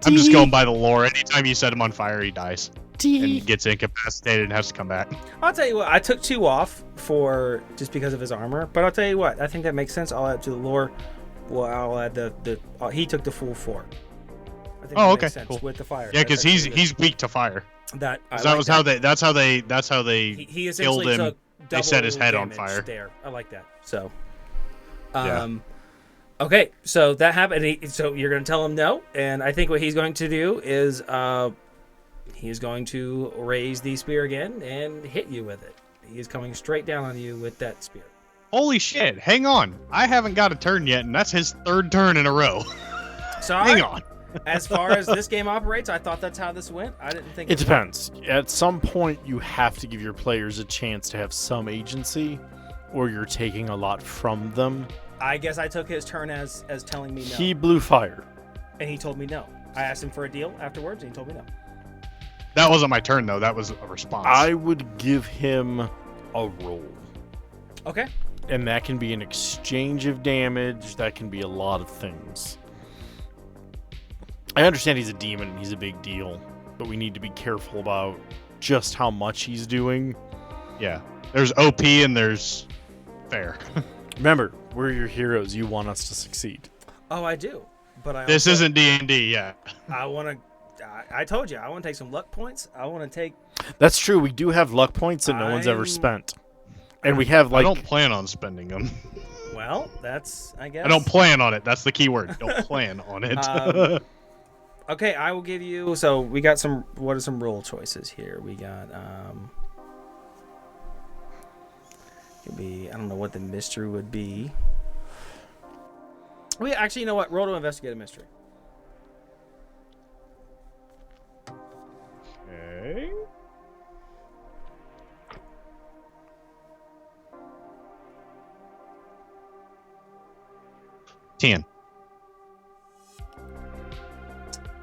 I'm just going by the lore. Anytime you set him on fire, he dies. And D. gets incapacitated and has to come back. I'll tell you what. I took 2 off for just because of his armor, but I'll tell you what. I think that makes sense. I'll add to the lore. Well, I'll add the he took the full 4. I think Oh, that okay, makes sense cool. with the fire. Yeah, because That's actually he's weak to fire. that. I 'Cause that like was that. how they. That's how they. He essentially killed him. took They set his double head on damage fire. There, I like that. So, Yeah. okay, so that happened. So you're gonna tell him no, and I think what he's going to do is he's going to raise the spear again and hit you with it. He is coming straight down on you with that spear. Holy shit! Hang on, I haven't got a turn yet, and that's his 3rd turn in a row. So Hang on. As far as this game operates, I thought that's how this went. I didn't think It depends. At some point, you have to give your players a chance to have some agency, or you're taking a lot from them. I guess I took his turn as telling me no, He blew fire. and he told me no. I asked him for a deal afterwards, and he told me no. That wasn't my turn though. That was a response. I would give him a roll. Okay. And that can be an exchange of damage. That can be a lot of things. I understand he's a demon and he's a big deal, but we need to be careful about just how much he's doing. Yeah. There's OP and there's fair. Remember, we're your heroes. You want us to succeed. Oh, I do. But I This also, isn't D&D yet. I want to. I told you I want to take some luck points. I want to take. That's true. We do have luck points that no one's ever I'm- spent. And we have, I like, don't plan on spending them. Well, that's I guess. I don't plan on it. That's the key word. Don't plan on it. Okay, I will give you. So we got some. What are some rule choices here? We got. Could be. I don't know what the mystery would be. We actually, you know what? Roll to investigate a mystery. Okay. 10.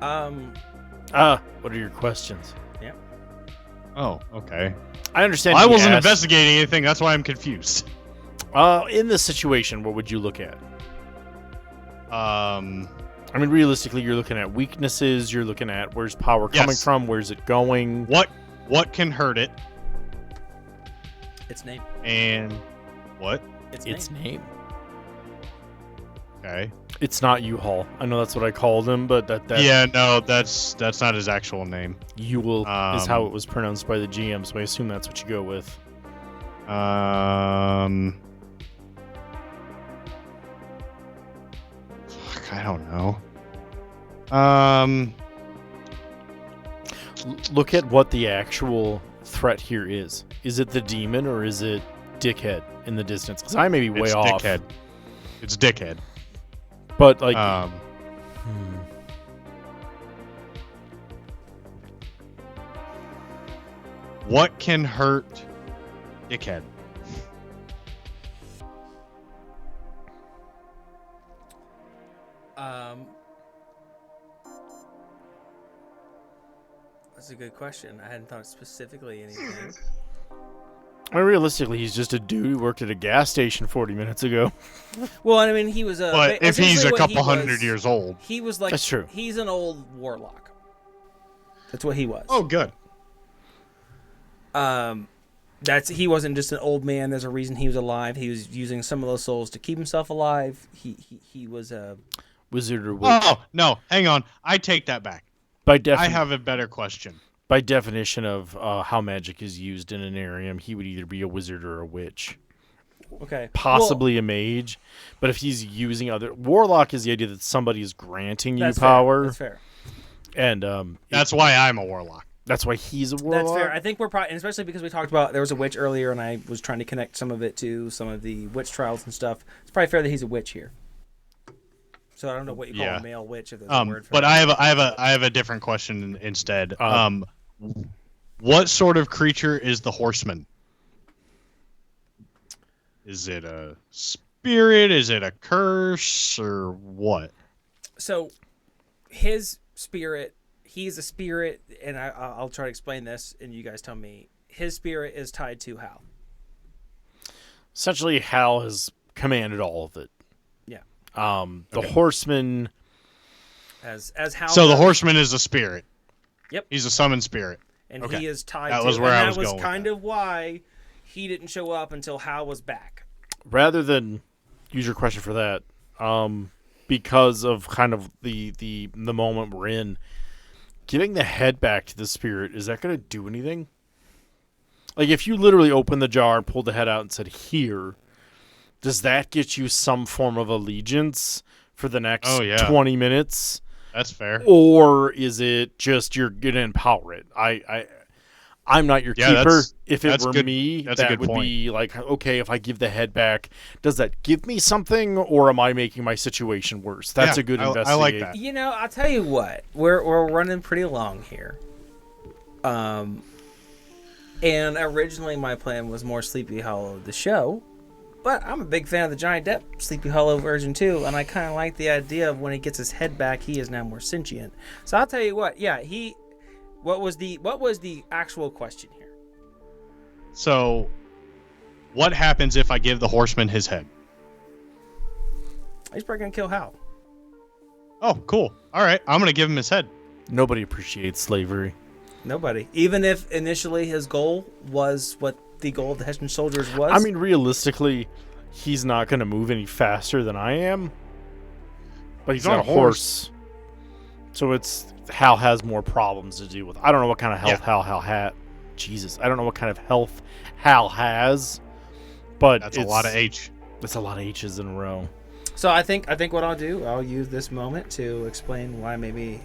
What are your questions? Oh, okay. I understand. Well, I he wasn't asked- investigating anything. That's why I'm confused. In this situation, what would you look at? Um, I mean, realistically, you're looking at weaknesses. You're looking at where's power coming Yes. from, where's it going. what can hurt it, Its name. and what? Its name. Okay. It's not U-Haul. I know that's what I called him, but that Yeah, no, that's not his actual name. U-Will is how Um, it was pronounced by the GM, so I assume that's what you go with. Fuck, I don't know. Look at what the actual threat here is. Is it the demon or is it Dickhead in the distance? Because I may be way it's off. Dickhead. It's Dickhead. But like, What can hurt Dickhead? That's a good question. I hadn't thought specifically anything. I mean, realistically, he's just a dude who worked at a gas station 40 minutes ago. Well, I mean, he was a. But if he's essentially a what couple he hundred was- years old. he was like. That's true. He's an old warlock. That's what he was. Oh, good. He wasn't just an old man. There's a reason he was alive. He was using some of those souls to keep himself alive. He was a. Wizard or witch. Oh, no, hang on. I take that back. By, I have a better question. by definition of how magic is used in an Anarium, he would either be a wizard or a witch. Okay. Possibly a mage. But if he's using other... Warlock is the idea that somebody is granting you That's power. Fair. And That's why I'm a warlock. that's why he's a warlock. That's fair. I think we're probably, and especially because we talked about there was a witch earlier, and I was trying to connect some of it to some of the witch trials and stuff. It's probably fair that he's a witch here. So I don't know what you call Yeah. a male witch if there's a word for But it. I have a different question instead. What sort of creature is the horseman? Is it a spirit? Is it a curse or what? So his spirit, he's a spirit, and I'll try to explain this, and you guys tell me. His spirit is tied to Hal. Essentially, Hal has commanded all of it. Yeah. The horseman... As Hal. So the does, horseman is a spirit. Yep. He's a summoned spirit. and okay. he is tied. That to, was where and I that was was going with kind that. of why he didn't show up until Hal was back. Rather than use your question for that, because of kind of the moment we're in, giving the head back to the spirit, is that going to do anything? Like, if you literally opened the jar and pulled the head out and said, here, does that get you some form of allegiance for the next Oh, yeah. 20 minutes? That's fair. Or is it just you're going to empower it? I'm not your Yeah, keeper. that's- If it that's were good- me, that's a that good would point. be like, okay, if I give the head back, does that give me something, or am I making my situation worse? That's Yeah, a good I investigation. like that. You know, I'll tell you what, we're running pretty long here. And originally my plan was more Sleepy Hollow the show, but I'm a big fan of the Johnny Depp Sleepy Hollow version too, and I kind of like the idea of when he gets his head back, he is now more sentient. So I'll tell you what, yeah, what was the actual question here? So, what happens if I give the horseman his head? He's probably gonna kill Hal. Oh, cool. All right, I'm gonna give him his head. Nobody appreciates slavery. Nobody, even if initially his goal was what the goal of the Hessian soldiers was. I mean, realistically, he's not going to move any faster than I am. But he's He's on got a a horse. So it's Hal has more problems to deal with. I don't know what kind of health Yeah. Hal had. Jesus, I don't know what kind of health Hal has. But That's a lot of H. It's a lot of H's in a row. So I think what I'll do, I'll use this moment to explain why maybe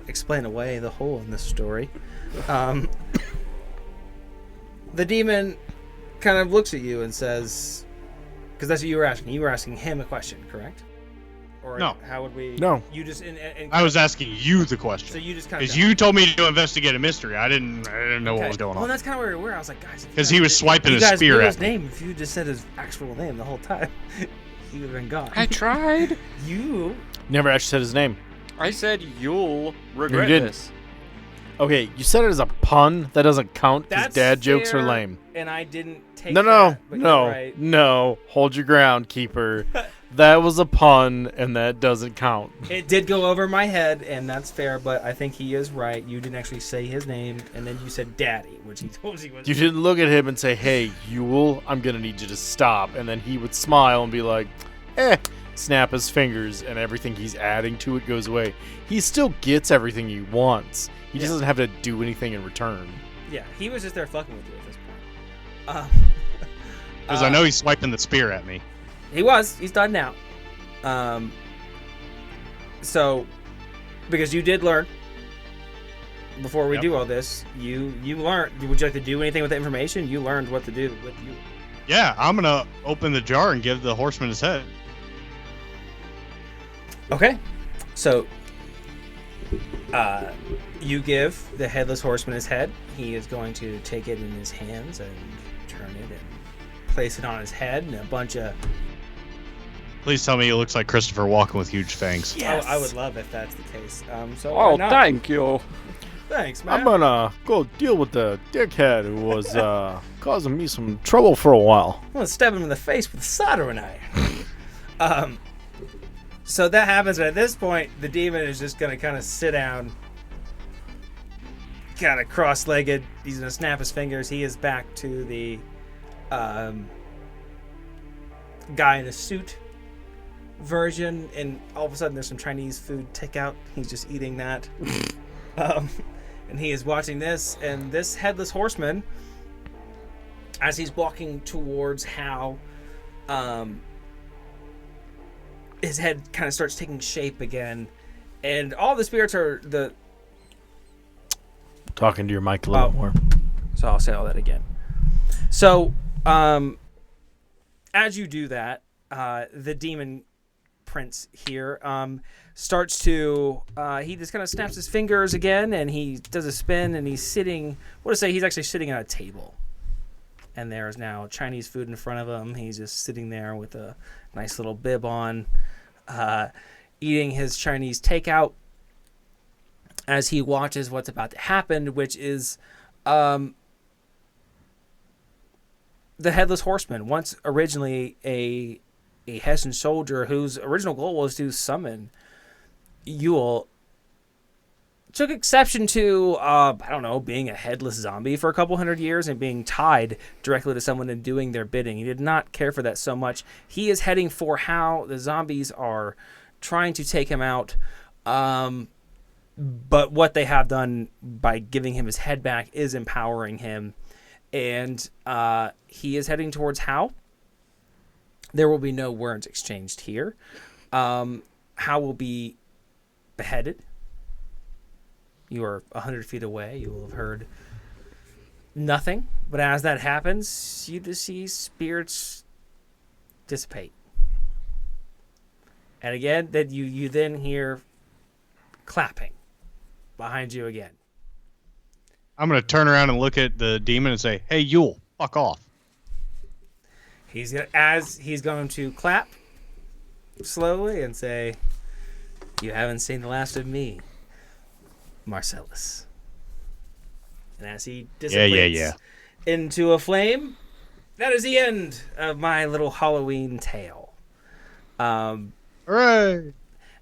explain away the hole in this story. The demon kind of looks at you and says, because that's what you were asking. You were asking him a question, correct? Or No. How would we? No. You just I was asking you the So question you just kind because of. you told me to investigate a mystery. I didn't know what was going Well, on. that's kind of where we were. I was like, guys, if you 'Cause guys he was did- swiping you his guys spear knew at his me. name. If you just said his actual name the whole time, he would have been gone. I tried. You. Never actually said his name. I said you'll regret didn't. this. Okay, you said it as a pun. That doesn't count because That's dad jokes are fair, lame. And I didn't take No, that, but you're right. no. Hold your ground, keeper. That was a pun, and that doesn't count. It did go over my head, and that's fair, but I think he is right. You didn't actually say his name, and then you said daddy, which he told you was. You didn't look at him and say, "Hey, Yule, I'm gonna need you to stop," and then he would smile and be like, snap his fingers, and everything he's adding to it goes away. He still gets everything he wants. He just doesn't have to do anything in return. Yeah, he was just there fucking with you at this point. Because I know he's swiping the spear at me. He was. He's done now. So, because you did learn before we do all this, you learned. Would you like to do anything with the information? You learned what to do with you. Yeah, I'm gonna open the jar and give the horseman his head. Okay. So, you give the headless horseman his head. He is going to take it in his hands and turn it and place it on his head, and a bunch of. Please tell me it looks like Christopher Walken with huge fangs. Yes. I would love if that's the case. So Oh, why not? thank you. Thanks, man. I'm gonna go deal with the dickhead who was causing me some trouble for a while. I'm gonna stab him in the face with a soldering iron. So that happens, and at this point, the demon is just gonna kind of sit down, kind of cross-legged. He's gonna snap his fingers. He is back to the guy in a suit version, and all of a sudden, there's some Chinese food takeout. He's just eating that, and he is watching this. And this headless horseman, as he's walking towards Hal, his head kind of starts taking shape again, and all the spirits are the. Talking to your mic a little more. So I'll say all that again. So, as you do that, the demon prince here starts to. He just kind of snaps his fingers again, and he does a spin, and he's sitting. What to say? He's actually sitting at a table, and there's now Chinese food in front of him. He's just sitting there with a nice little bib on, eating his Chinese takeout as he watches what's about to happen, which is the Headless Horseman, once originally a Hessian soldier whose original goal was to summon Yule, took exception to, being a headless zombie for a couple hundred years and being tied directly to someone and doing their bidding. He did not care for that so much. He is heading for how the zombies are trying to take him out. But what they have done by giving him his head back is empowering him. And he is heading towards Hal. There will be no words exchanged here. Hal will be beheaded. You are 100 feet away. You will have heard nothing. But as that happens, you just see spirits dissipate. And again, that you then hear clapping behind you again. I'm gonna turn around and look at the demon and say, "Hey, Yule, fuck off." He's going to clap slowly and say, "You haven't seen the last of me, Marcellus." And as he dissipates into a flame, that is the end of my little Halloween tale. Hooray!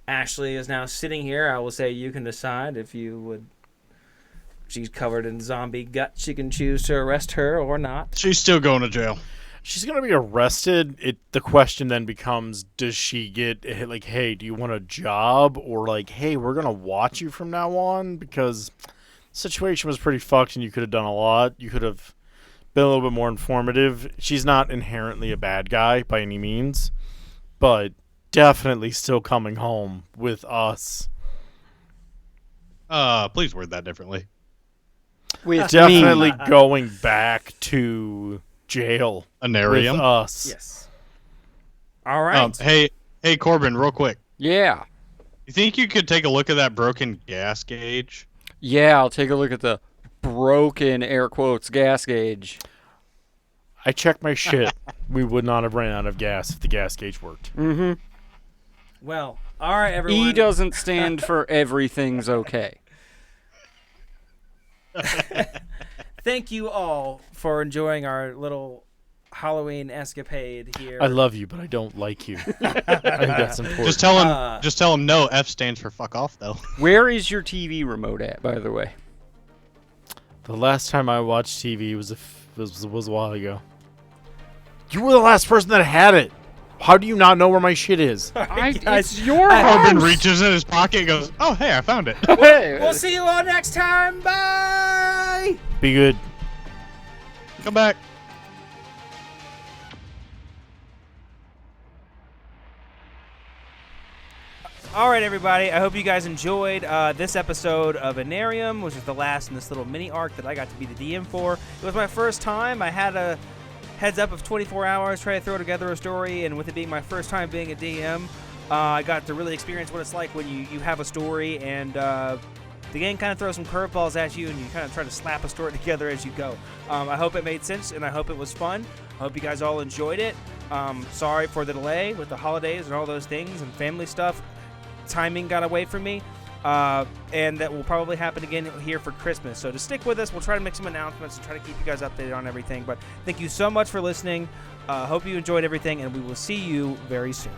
Ashley is now sitting here. I will say you can decide if you would. She's covered in zombie guts. You can choose to arrest her or not. She's still going to jail. She's gonna be arrested. The question then becomes: does she get like, "Hey, do you want a job?" or like, "Hey, we're gonna watch you from now on," because the situation was pretty fucked and you could have done a lot. You could have been a little bit more informative. She's not inherently a bad guy by any means, but definitely still coming home with us. Please word that differently. With Definitely going back to jail Anarium. with us. Yes. All right. Hey, Corbin, real quick. Yeah. You think you could take a look at that broken gas gauge? Yeah, I'll take a look at the broken, air quotes, gas gauge. I checked my shit. We would not have ran out of gas if the gas gauge worked. Mm-hmm. Well, all right, everyone. E doesn't stand for everything's okay. Thank you all for enjoying our little Halloween escapade here. I love you, but I don't like you. I think that's important. Just tell him no. F stands for fuck off, though. Where is your TV remote at, by the way? The last time I watched TV was a while ago. You were the last person that had it. How do you not know where my shit is? It's your Corbin house. reaches in his pocket and goes, "Oh, hey, I found it." We'll see you all next time. Bye. Be good. Come back. All right, everybody. I hope you guys enjoyed this episode of Anarium, which is the last in this little mini arc that I got to be the DM for. It was my first time. I had a heads up of 24 hours, try to throw together a story, and with it being my first time being a DM, I got to really experience what it's like when you have a story and the game kind of throws some curveballs at you and you kind of try to slap a story together as you go. I hope it made sense and I hope it was fun. I hope you guys all enjoyed it. Sorry for the delay with the holidays and all those things and family stuff. Timing got away from me, and that will probably happen again here for Christmas. So to stick with us, we'll try to make some announcements and try to keep you guys updated on everything. But thank you so much for listening. Hope you enjoyed everything, and we will see you very soon.